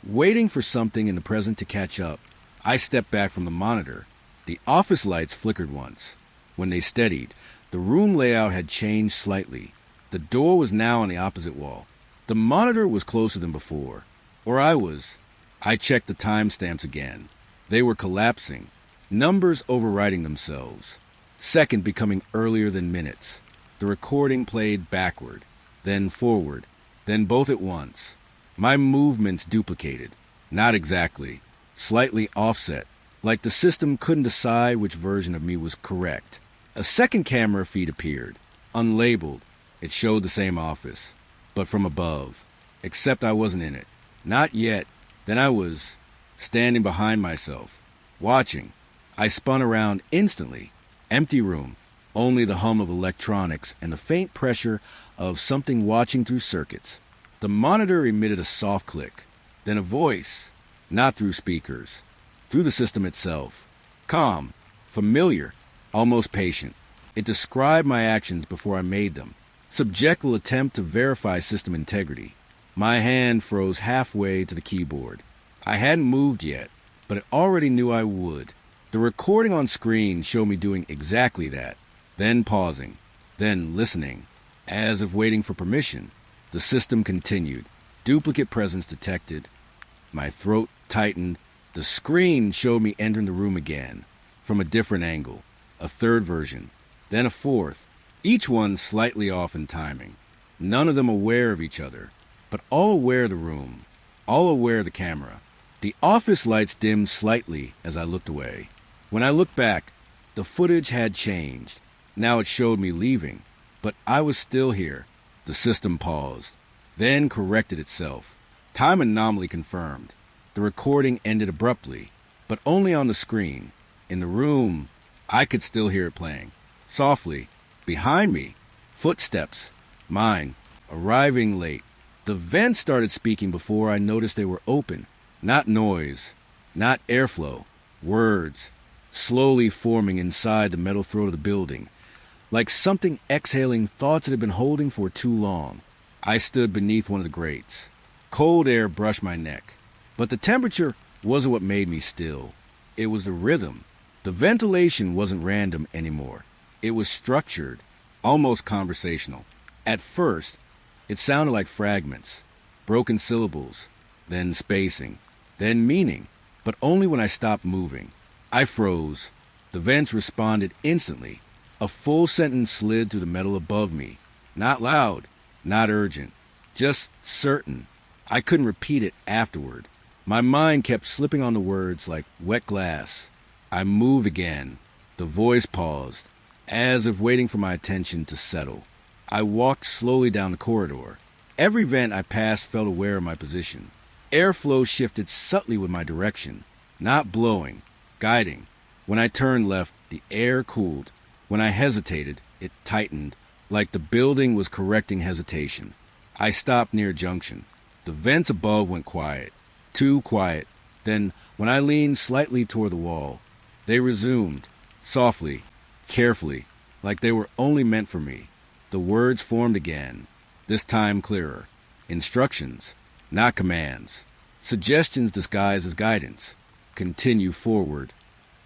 waiting for something in the present to catch up. I stepped back from the monitor. The office lights flickered once. When they steadied, the room layout had changed slightly. The door was now on the opposite wall. The monitor was closer than before. Or I was. I checked the timestamps again. They were collapsing, numbers overriding themselves. Second becoming earlier than minutes. The recording played backward, then forward, then both at once. My movements duplicated. Not exactly. Slightly offset, like the system couldn't decide which version of me was correct. A second camera feed appeared, unlabeled. It showed the same office, but from above. Except I wasn't in it. Not yet. Then I was standing behind myself, watching. I spun around instantly. Empty room. Only the hum of electronics and the faint pressure of something watching through circuits. The monitor emitted a soft click, then a voice, not through speakers, through the system itself. Calm, familiar, almost patient. It described my actions before I made them. Subjective attempt to verify system integrity. My hand froze halfway to the keyboard. I hadn't moved yet, but it already knew I would. The recording on screen showed me doing exactly that, then pausing, then listening, as if waiting for permission. The system continued. Duplicate presence detected. My throat tightened. The screen showed me entering the room again, from a different angle. A third version, then a fourth, each one slightly off in timing. None of them aware of each other, but all aware of the room, all aware of the camera. The office lights dimmed slightly as I looked away. When I looked back, the footage had changed. Now it showed me leaving, but I was still here. The system paused, then corrected itself. Time anomaly confirmed. The recording ended abruptly, but only on the screen. In the room, I could still hear it playing. Softly, behind me, footsteps. Mine, arriving late. The vents started speaking before I noticed they were open. Not noise, not airflow, words, slowly forming inside the metal throat of the building, like something exhaling thoughts it had been holding for too long. I stood beneath one of the grates. Cold air brushed my neck, but the temperature wasn't what made me still. It was the rhythm. The ventilation wasn't random anymore. It was structured, almost conversational. At first, it sounded like fragments, broken syllables, then spacing, then meaning, but only when I stopped moving. I froze. The vents responded instantly. A full sentence slid through the metal above me. Not loud, not urgent, just certain. I couldn't repeat it afterward. My mind kept slipping on the words like wet glass. I moved again. The voice paused, as if waiting for my attention to settle. I walked slowly down the corridor. Every vent I passed felt aware of my position. Airflow shifted subtly with my direction, not blowing, guiding. When I turned left, the air cooled. When I hesitated, it tightened, like the building was correcting hesitation. I stopped near a junction. The vents above went quiet, too quiet. Then, when I leaned slightly toward the wall, they resumed, softly, carefully, like they were only meant for me. The words formed again, this time clearer. Instructions, not commands. Suggestions disguised as guidance. Continue forward.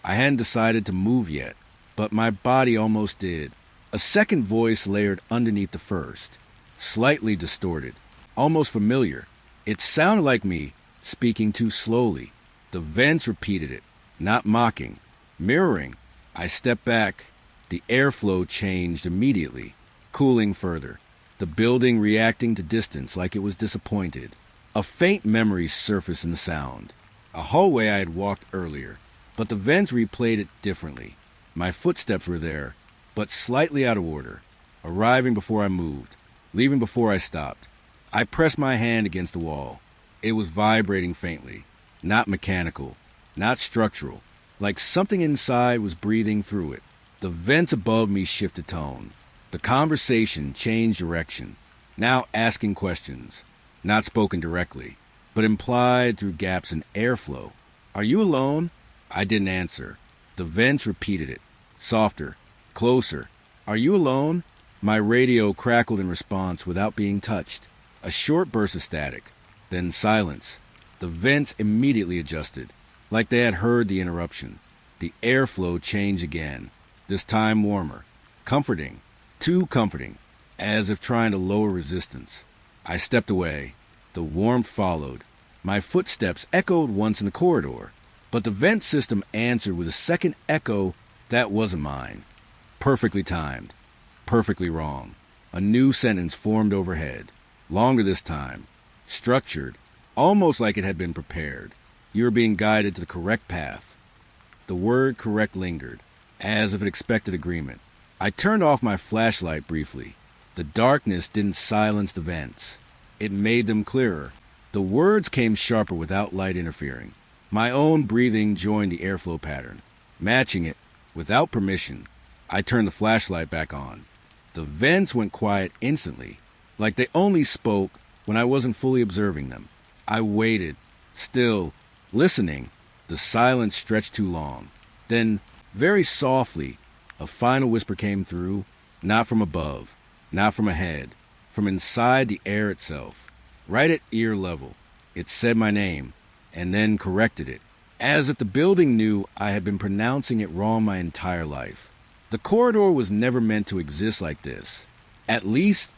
I hadn't decided to move yet, but my body almost did. A second voice layered underneath the first, slightly distorted, almost familiar. It sounded like me, speaking too slowly. The vents repeated it, not mocking, mirroring. I stepped back. The airflow changed immediately, cooling further. The building reacting to distance like it was disappointed. A faint memory surfaced in the sound. A hallway I had walked earlier, but the vents replayed it differently. My footsteps were there, but slightly out of order, arriving before I moved, leaving before I stopped. I pressed my hand against the wall. It was vibrating faintly, not mechanical, not structural, like something inside was breathing through it. The vents above me shifted tone. The conversation changed direction, now asking questions, not spoken directly, but implied through gaps in airflow. "Are you alone?" I didn't answer. The vents repeated it, softer, Closer. Are you alone? My radio crackled in response without being touched. A short burst of static, then silence. The vents immediately adjusted, like they had heard the interruption. The airflow changed again, this time warmer. Comforting. Too comforting, as if trying to lower resistance. I stepped away. The warmth followed. My footsteps echoed once in the corridor, but the vent system answered with a second echo that wasn't mine. Perfectly timed. Perfectly wrong. A new sentence formed overhead. Longer this time. Structured. Almost like it had been prepared. You are being guided to the correct path. The word correct lingered, as if it expected agreement. I turned off my flashlight briefly. The darkness didn't silence the vents. It made them clearer. The words came sharper without light interfering. My own breathing joined the airflow pattern. Matching it, without permission, I turned the flashlight back on. The vents went quiet instantly, like they only spoke when I wasn't fully observing them. I waited, still, listening. The silence stretched too long. Then, very softly, a final whisper came through, not from above, not from ahead, from inside the air itself, right at ear level. It said my name, and then corrected it, as if the building knew I had been pronouncing it wrong my entire life. The corridor was never meant to exist like this. At least,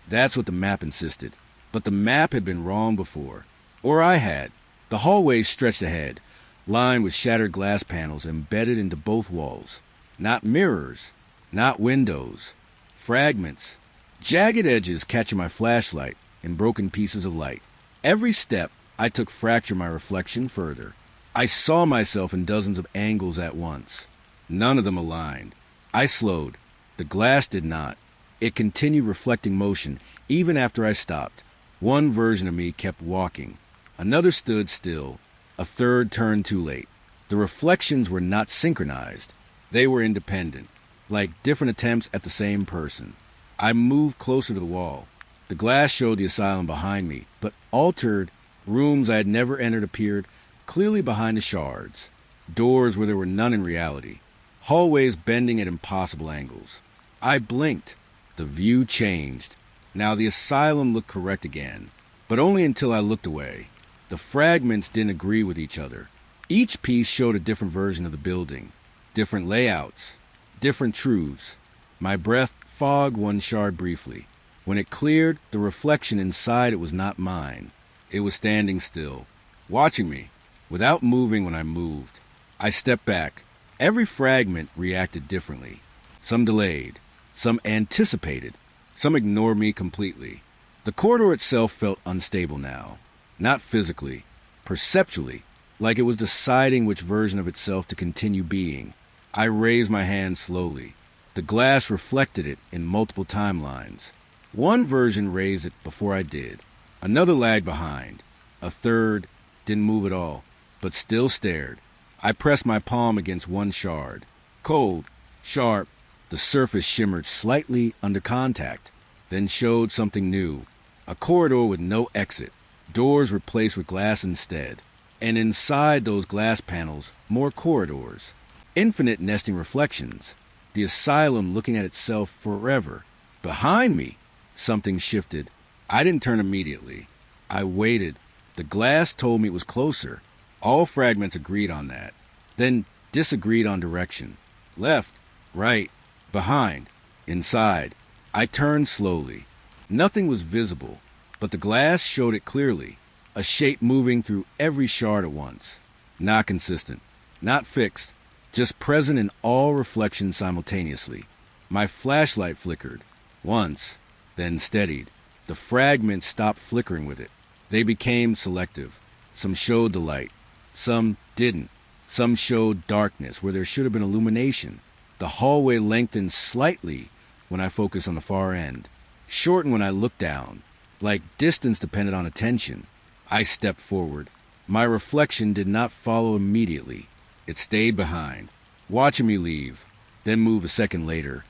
that's what the map insisted. But the map had been wrong before. Or I had. The hallway stretched ahead, lined with shattered glass panels embedded into both walls. Not mirrors, not windows. Fragments. Jagged edges catching my flashlight in broken pieces of light. Every step I took fractured my reflection further. I saw myself in dozens of angles at once. None of them aligned. I slowed. The glass did not. It continued reflecting motion even after I stopped. One version of me kept walking. Another stood still. A third turned too late. The reflections were not synchronized. They were independent, like different attempts at the same person. I moved closer to the wall. The glass showed the asylum behind me, but altered. Rooms I had never entered appeared clearly behind the shards. Doors where there were none in reality. Hallways bending at impossible angles. I blinked. The view changed. Now the asylum looked correct again, but only until I looked away. The fragments didn't agree with each other. Each piece showed a different version of the building, different layouts, different truths. My breath fogged one shard briefly. When it cleared, the reflection inside it was not mine. It was standing still, watching me, without moving when I moved. I stepped back. Every fragment reacted differently. Some delayed, some anticipated, some ignored me completely. The corridor itself felt unstable now. Not physically, perceptually, like it was deciding which version of itself to continue being. I raised my hand slowly. The glass reflected it in multiple timelines. One version raised it before I did. Another lagged behind. A third didn't move at all, but still stared. I pressed my palm against one shard. Cold, sharp, the surface shimmered slightly under contact, then showed something new. A corridor with no exit. Doors replaced with glass instead. And inside those glass panels, more corridors. Infinite nesting reflections. The asylum looking at itself forever. Behind me, something shifted. I didn't turn immediately. I waited. The glass told me it was closer. All fragments agreed on that. Then disagreed on direction. Left, right, behind, inside. I turned slowly. Nothing was visible, but the glass showed it clearly. A shape moving through every shard at once. Not consistent, not fixed, just present in all reflections simultaneously. My flashlight flickered. Once, then steadied. The fragments stopped flickering with it. They became selective. Some showed the light. Some didn't. Some showed darkness where there should have been illumination. The hallway lengthened slightly when I focused on the far end. Shortened when I looked down. Like distance depended on attention. I stepped forward. My reflection did not follow immediately. It stayed behind, watching me leave, then move a second later,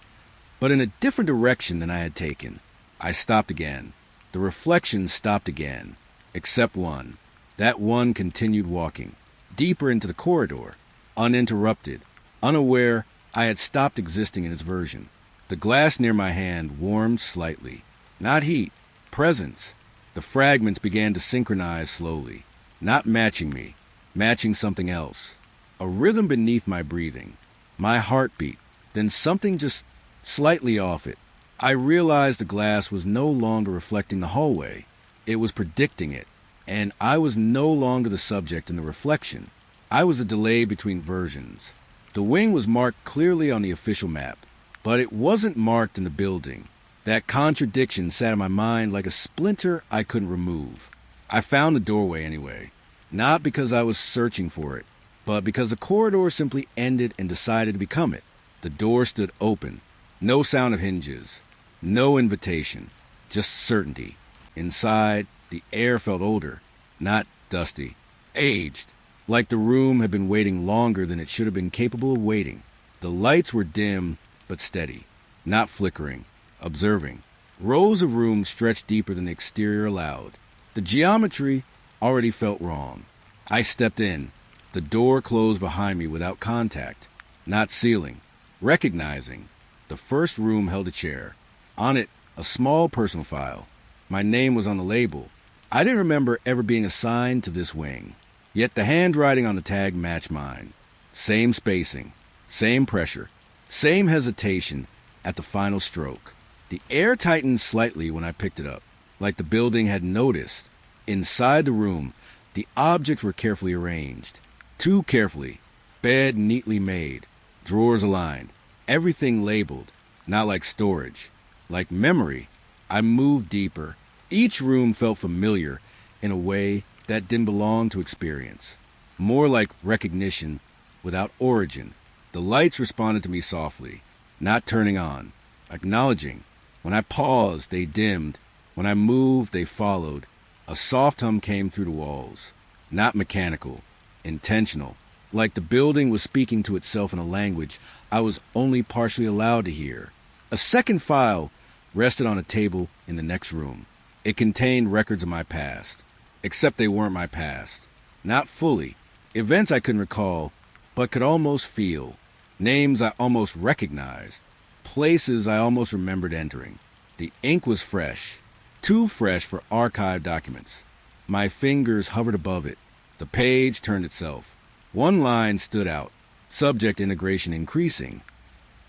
but in a different direction than I had taken. I stopped again. The reflection stopped again, except one. That one continued walking, deeper into the corridor, uninterrupted, unaware I had stopped existing in its version. The glass near my hand warmed slightly. Not heat, presence. The fragments began to synchronize slowly, not matching me, matching something else. A rhythm beneath my breathing, my heartbeat, then something just slightly off it. I realized the glass was no longer reflecting the hallway. It was predicting it, and I was no longer the subject in the reflection. I was a delay between versions. The wing was marked clearly on the official map, but it wasn't marked in the building. That contradiction sat in my mind like a splinter I couldn't remove. I found the doorway anyway, not because I was searching for it, but because the corridor simply ended and decided to become it. The door stood open. No sound of hinges. No invitation. Just certainty. Inside, the air felt older, not dusty. Aged. Like the room had been waiting longer than it should have been capable of waiting. The lights were dim, but steady. Not flickering. Observing. Rows of rooms stretched deeper than the exterior allowed. The geometry already felt wrong. I stepped in. The door closed behind me without contact. Not sealing. Recognizing. The first room held a chair. On it, a small personal file. My name was on the label. I didn't remember ever being assigned to this wing. Yet the handwriting on the tag matched mine. Same spacing. Same pressure. Same hesitation at the final stroke. The air tightened slightly when I picked it up, like the building had noticed. Inside the room, the objects were carefully arranged. Too carefully. Bed neatly made. Drawers aligned. Everything labeled. Not like storage. Like memory. I moved deeper. Each room felt familiar in a way that didn't belong to experience. More like recognition without origin. The lights responded to me softly, not turning on. Acknowledging. When I paused, they dimmed. When I moved, they followed. A soft hum came through the walls. Not mechanical. Intentional. Like the building was speaking to itself in a language I was only partially allowed to hear. A second file rested on a table in the next room. It contained records of my past. Except they weren't my past. Not fully. Events I couldn't recall, but could almost feel. Names I almost recognized. Places I almost remembered entering. The ink was fresh. Too fresh for archived documents. My fingers hovered above it. The page turned itself. One line stood out. Subject integration increasing.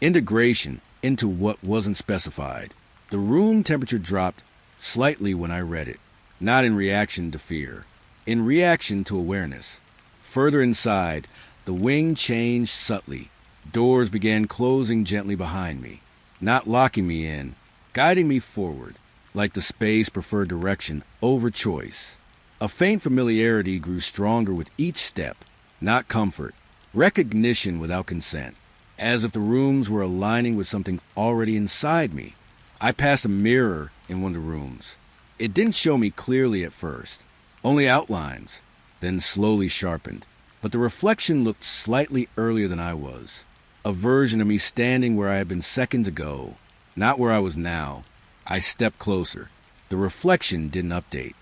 Integration into what wasn't specified. The room temperature dropped slightly when I read it. Not in reaction to fear. In reaction to awareness. Further inside, the wing changed subtly. Doors began closing gently behind me, not locking me in, guiding me forward, like the space preferred direction over choice. A faint familiarity grew stronger with each step, not comfort, recognition without consent, as if the rooms were aligning with something already inside me. I passed a mirror in one of the rooms. It didn't show me clearly at first, only outlines, then slowly sharpened. But the reflection looked slightly earlier than I was. A version of me standing where I had been seconds ago, not where I was now. I stepped closer. The reflection didn't update.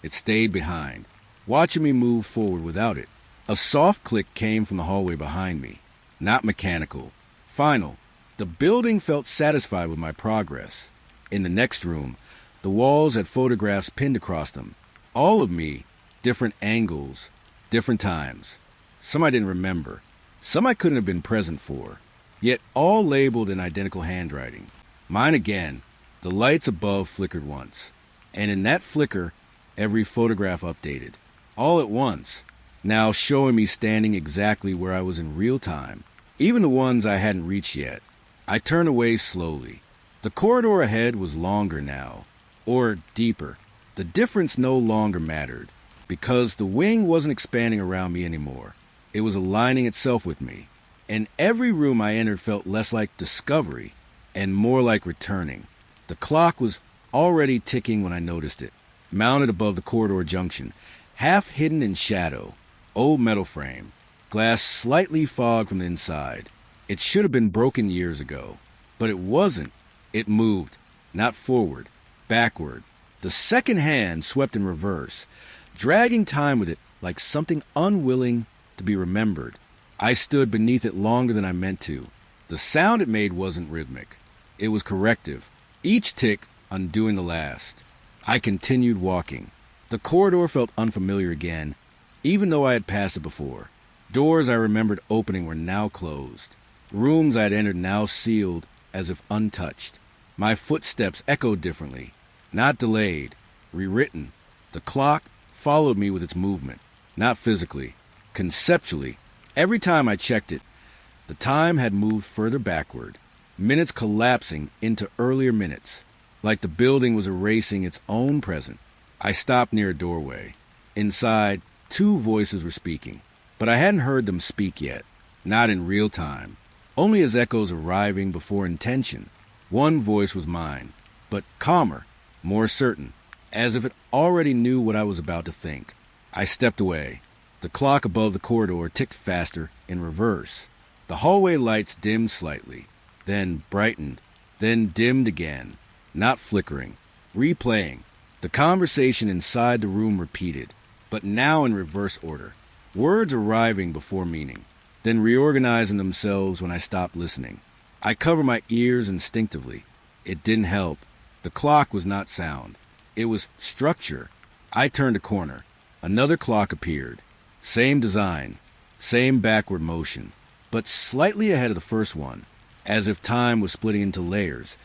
It stayed behind, watching me move forward without it. A soft click came from the hallway behind me. Not mechanical. Final. The building felt satisfied with my progress. In the next room, the walls had photographs pinned across them. All of me, different angles, different times. Some I didn't remember. Some I couldn't have been present for. Yet all labeled in identical handwriting. Mine again. The lights above flickered once. And in that flicker, every photograph updated. All at once. Now showing me standing exactly where I was in real time. Even the ones I hadn't reached yet. I turned away slowly. The corridor ahead was longer now. Or deeper. The difference no longer mattered. Because the wing wasn't expanding around me anymore. It was aligning itself with me. And every room I entered felt less like discovery and more like returning. The clock was already ticking when I noticed it. Mounted above the corridor junction, half hidden in shadow. Old metal frame. Glass slightly fogged from the inside. It should have been broken years ago. But it wasn't. It moved. Not forward. Backward. The second hand swept in reverse, dragging time with it like something unwilling to be remembered. I stood beneath it longer than I meant to. The sound it made wasn't rhythmic. It was corrective, each tick undoing the last. I continued walking. The corridor felt unfamiliar again, even though I had passed it before. Doors I remembered opening were now closed. Rooms I had entered now sealed as if untouched. My footsteps echoed differently, not delayed, rewritten. The clock followed me with its movement, not physically, conceptually. Every time I checked it, the time had moved further backward, minutes collapsing into earlier minutes, like the building was erasing its own present. I stopped near a doorway. Inside, two voices were speaking, but I hadn't heard them speak yet, not in real time, only as echoes arriving before intention. One voice was mine, but calmer, more certain, as if it already knew what I was about to think. I stepped away. The clock above the corridor ticked faster in reverse. The hallway lights dimmed slightly, then brightened, then dimmed again, not flickering, replaying. The conversation inside the room repeated, but now in reverse order. Words arriving before meaning, then reorganizing themselves when I stopped listening. I covered my ears instinctively. It didn't help. The clock was not sound. It was structure. I turned a corner. Another clock appeared. Same design, same backward motion, but slightly ahead of the first one, as if time was splitting into layers,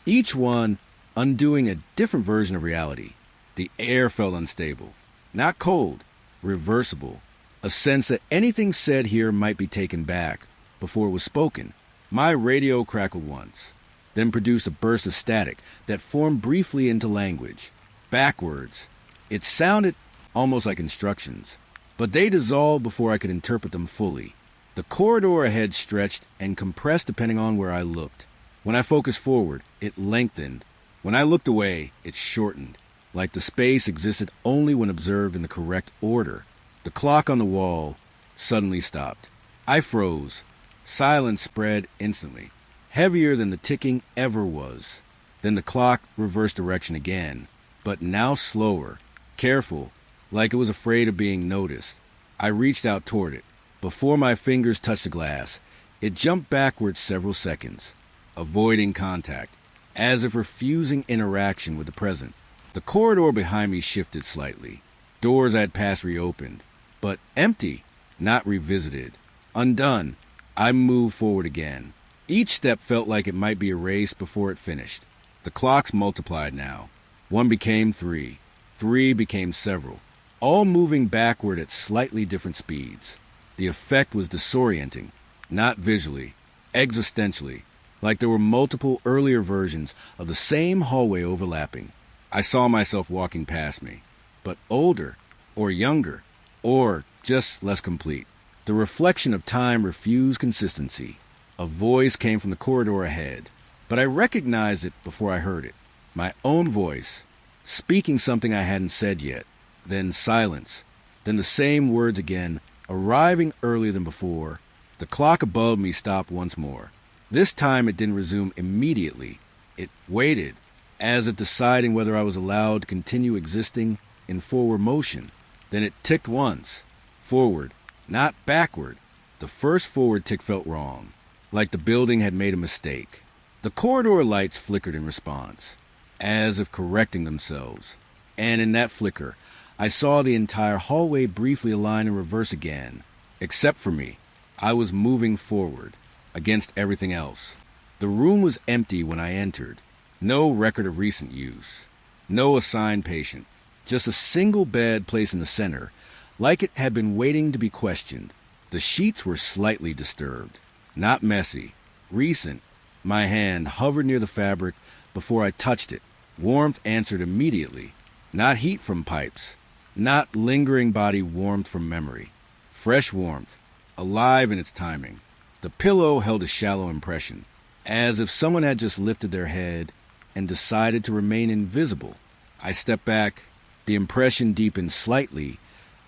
each one undoing a different version of reality. The air felt unstable, not cold, reversible, a sense that anything said here might be taken back before it was spoken. My radio crackled once, then produced a burst of static that formed briefly into language, backwards. It sounded almost like instructions, but they dissolved before I could interpret them fully. The corridor ahead stretched and compressed depending on where I looked. When I focused forward, it lengthened. When I looked away, it shortened, like the space existed only when observed in the correct order. The clock on the wall suddenly stopped. I froze. Silence spread instantly, heavier than the ticking ever was. Then the clock reversed direction again, but now slower, careful, like it was afraid of being noticed. I reached out toward it. Before my fingers touched the glass, it jumped backwards several seconds, avoiding contact, as if refusing interaction with the present. The corridor behind me shifted slightly. Doors I had passed reopened, but empty, not revisited. Undone, I moved forward again. Each step felt like it might be erased before it finished. The clocks multiplied now. One became three. Three became several, all moving backward at slightly different speeds. The effect was disorienting, not visually, existentially, like there were multiple earlier versions of the same hallway overlapping. I saw myself walking past me, but older, or younger, or just less complete. The reflection of time refused consistency. A voice came from the corridor ahead, but I recognized it before I heard it. My own voice, speaking something I hadn't said yet. Then silence, then the same words again, arriving earlier than before. The clock above me stopped once more. This time it didn't resume immediately. It waited, as if deciding whether I was allowed to continue existing in forward motion. Then it ticked once, forward, not backward. The first forward tick felt wrong, like the building had made a mistake. The corridor lights flickered in response, as if correcting themselves. And in that flicker, I saw the entire hallway briefly align in reverse again. Except for me, I was moving forward, against everything else. The room was empty when I entered. No record of recent use. No assigned patient. Just a single bed placed in the center, like it had been waiting to be questioned. The sheets were slightly disturbed. Not messy. Recent. My hand hovered near the fabric before I touched it. Warmth answered immediately. Not heat from pipes. Not lingering body warmth from memory. Fresh warmth. Alive in its timing. The pillow held a shallow impression, as if someone had just lifted their head and decided to remain invisible. I stepped back. The impression deepened slightly,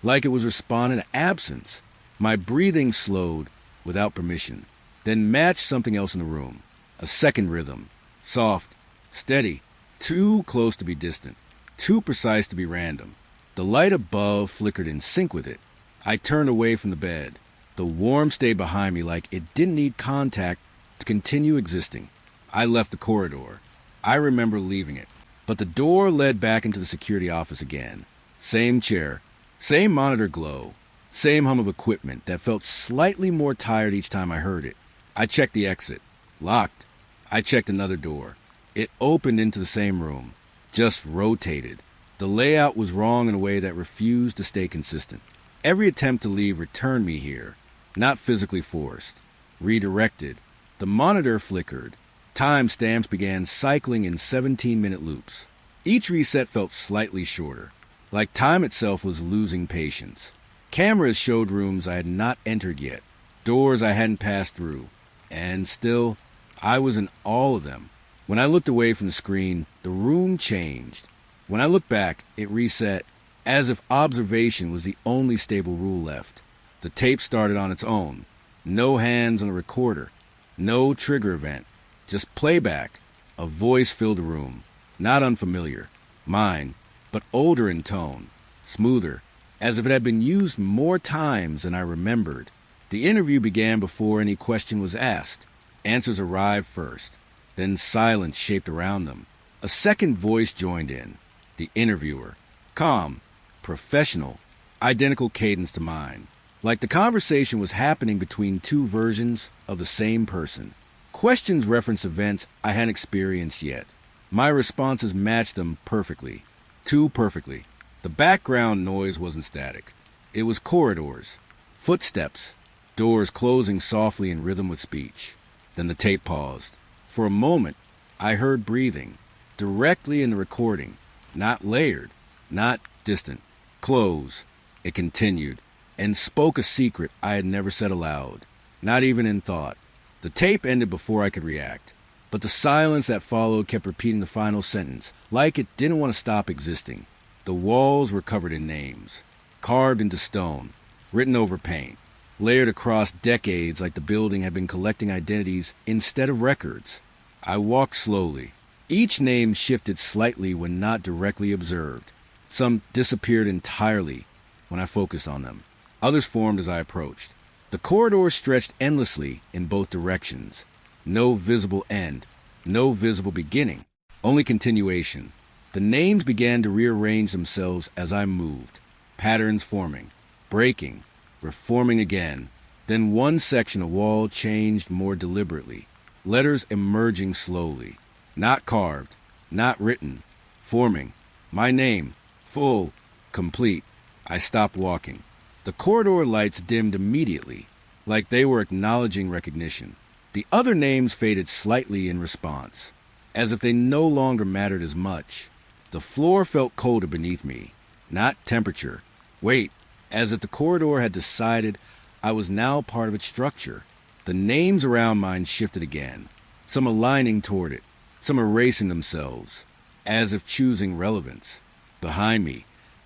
like it was responding to absence. My breathing slowed without permission, then matched something else in the room. A second rhythm. Soft, steady, too close to be distant, too precise to be random. The light above flickered in sync with it. I turned away from the bed. The warmth stayed behind me like it didn't need contact to continue existing. I left the corridor. I remember leaving it. But the door led back into the security office again. Same chair, same monitor glow, same hum of equipment that felt slightly more tired each time I heard it. I checked the exit. Locked. I checked another door. It opened into the same room. Just rotated. The layout was wrong in a way that refused to stay consistent. Every attempt to leave returned me here. Not physically forced. Redirected. The monitor flickered. Timestamps began cycling in 17-minute loops. Each reset felt slightly shorter, like time itself was losing patience. Cameras showed rooms I had not entered yet, doors I hadn't passed through, and still, I was in all of them. When I looked away from the screen, the room changed. When I looked back, it reset, as if observation was the only stable rule left. The tape started on its own. No hands on the recorder. No trigger event. Just playback. A voice filled the room. Not unfamiliar. Mine, but older in tone. Smoother. As if it had been used more times than I remembered. The interview began before any question was asked. Answers arrived first. Then silence shaped around them. A second voice joined in. The interviewer. Calm. Professional. Identical cadence to mine. Like the conversation was happening between two versions of the same person. Questions referenced events I hadn't experienced yet. My responses matched them perfectly. Too perfectly. The background noise wasn't static. It was corridors. Footsteps. Doors closing softly in rhythm with speech. Then the tape paused. For a moment, I heard breathing. Directly in the recording. Not layered. Not distant. Close. It continued. And spoke a secret I had never said aloud. Not even in thought. The tape ended before I could react, but the silence that followed kept repeating the final sentence, like it didn't want to stop existing. The walls were covered in names, carved into stone, written over paint, layered across decades like the building had been collecting identities instead of records. I walked slowly. Each name shifted slightly when not directly observed. Some disappeared entirely when I focused on them. Others formed as I approached. The corridor stretched endlessly in both directions. No visible end, no visible beginning, only continuation. The names began to rearrange themselves as I moved, patterns forming, breaking, reforming again. Then one section of wall changed more deliberately, letters emerging slowly, not carved, not written, forming. My name, full, complete. I stopped walking. The corridor lights dimmed immediately, like they were acknowledging recognition. The other names faded slightly in response, as if they no longer mattered as much. The floor felt colder beneath me, not temperature. Weight, as if the corridor had decided I was now part of its structure. The names around mine shifted again, some aligning toward it, some erasing themselves, as if choosing relevance. Behind me,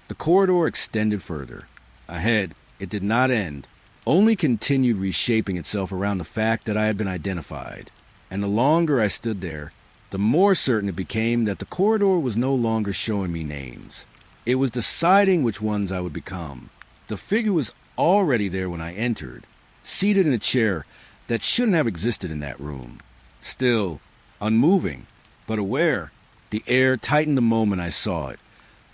the corridor extended further. Ahead, it did not end, only continued reshaping itself around the fact that I had been identified. And the longer I stood there, the more certain it became that the corridor was no longer showing me names. It was deciding which ones I would become. The figure was already there when I entered, seated in a chair that shouldn't have existed in that room. Still, unmoving, but aware. The air tightened the moment I saw it,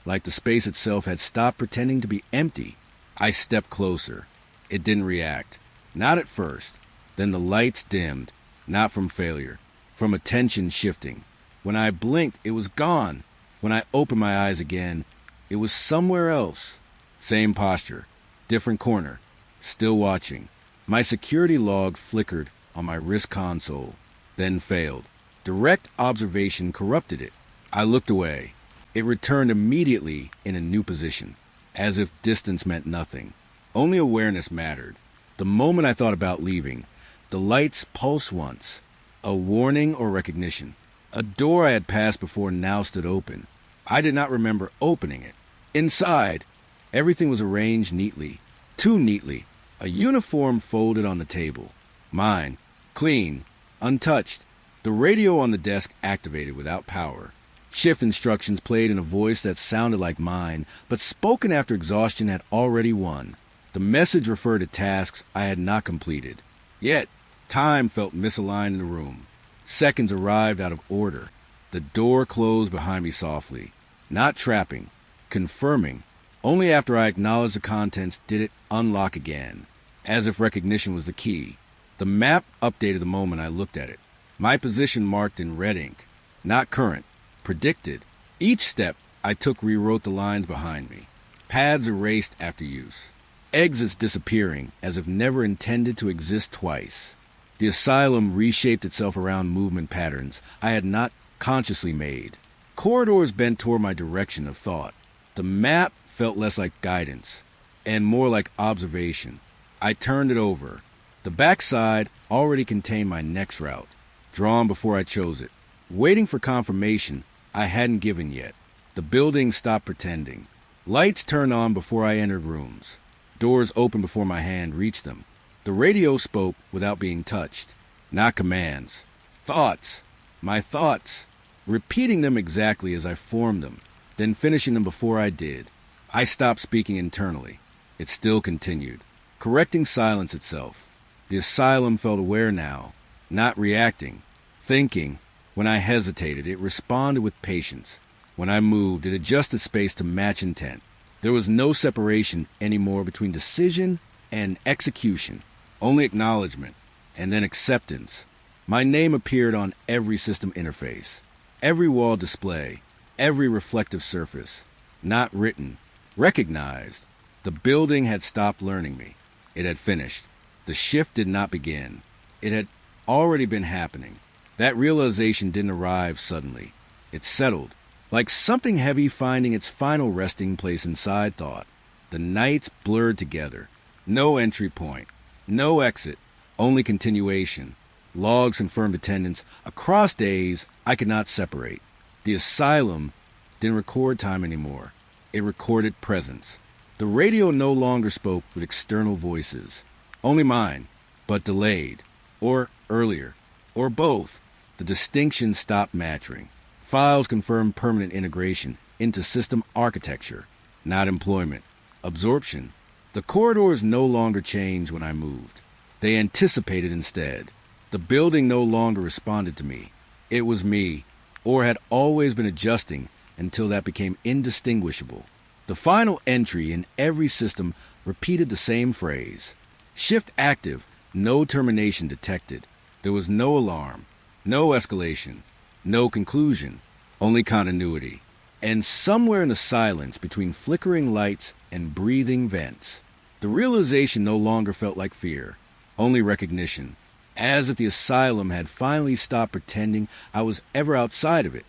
like the space itself had stopped pretending to be empty. I stepped closer. It didn't react. Not at first. Then the lights dimmed, not from failure, from attention shifting. When I blinked, it was gone. When I opened my eyes again, it was somewhere else. Same posture, different corner, still watching. My security log flickered on my wrist console, then failed. Direct observation corrupted it. I looked away. It returned immediately in a new position, as if distance meant nothing. Only awareness mattered. The moment I thought about leaving, the lights pulsed once. A warning or recognition. A door I had passed before now stood open. I did not remember opening it. Inside, everything was arranged neatly. Too neatly. A uniform folded on the table. Mine. Clean. Untouched. The radio on the desk activated without power. Shift instructions played in a voice that sounded like mine, but spoken after exhaustion had already won. The message referred to tasks I had not completed. Yet, Time felt misaligned in the room. Seconds arrived out of order. The door closed behind me softly. Not trapping, confirming. Only after I acknowledged the contents did it unlock again, as if recognition was the key. The map updated the moment I looked at it. My position marked in red ink. Not current. Predicted. Each step I took rewrote the lines behind me. Paths erased after use. Exits disappearing as if never intended to exist twice. The asylum reshaped itself around movement patterns I had not consciously made. Corridors bent toward my direction of thought. The map felt less like guidance and more like observation. I turned it over. The backside already contained my next route, drawn before I chose it. Waiting for confirmation I hadn't given yet. The building stopped pretending. Lights turned on before I entered rooms. Doors opened before my hand reached them. The radio spoke without being touched. Not commands. Thoughts. My thoughts. Repeating them exactly as I formed them, then finishing them before I did. I stopped speaking internally. It still continued, correcting silence itself. The asylum felt aware now, not reacting, thinking. When I hesitated, it responded with patience. When I moved, it adjusted space to match intent. There was no separation anymore between decision and execution, only acknowledgement, and then acceptance. My name appeared on every system interface, every wall display, every reflective surface. Not written, recognized. The building had stopped learning me. It had finished. The shift did not begin. It had already been happening. That realization didn't arrive suddenly. It settled, like something heavy finding its final resting place inside thought. The nights blurred together. No entry point, no exit, only continuation. Logs confirmed attendance. Across days I could not separate. The asylum didn't record time anymore. It recorded presence. The radio no longer spoke with external voices. Only mine, but delayed. Or earlier. Or both. The distinction stopped matching. Files confirmed permanent integration into system architecture, not employment. Absorption. The corridors no longer changed when I moved. They anticipated instead. The building no longer responded to me. It was me, or had always been adjusting until that became indistinguishable. The final entry in every system repeated the same phrase. Shift active, no termination detected. There was no alarm, no escalation, no conclusion, only continuity. And somewhere in the silence between flickering lights and breathing vents, the realization no longer felt like fear, only recognition, as if the asylum had finally stopped pretending I was ever outside of it.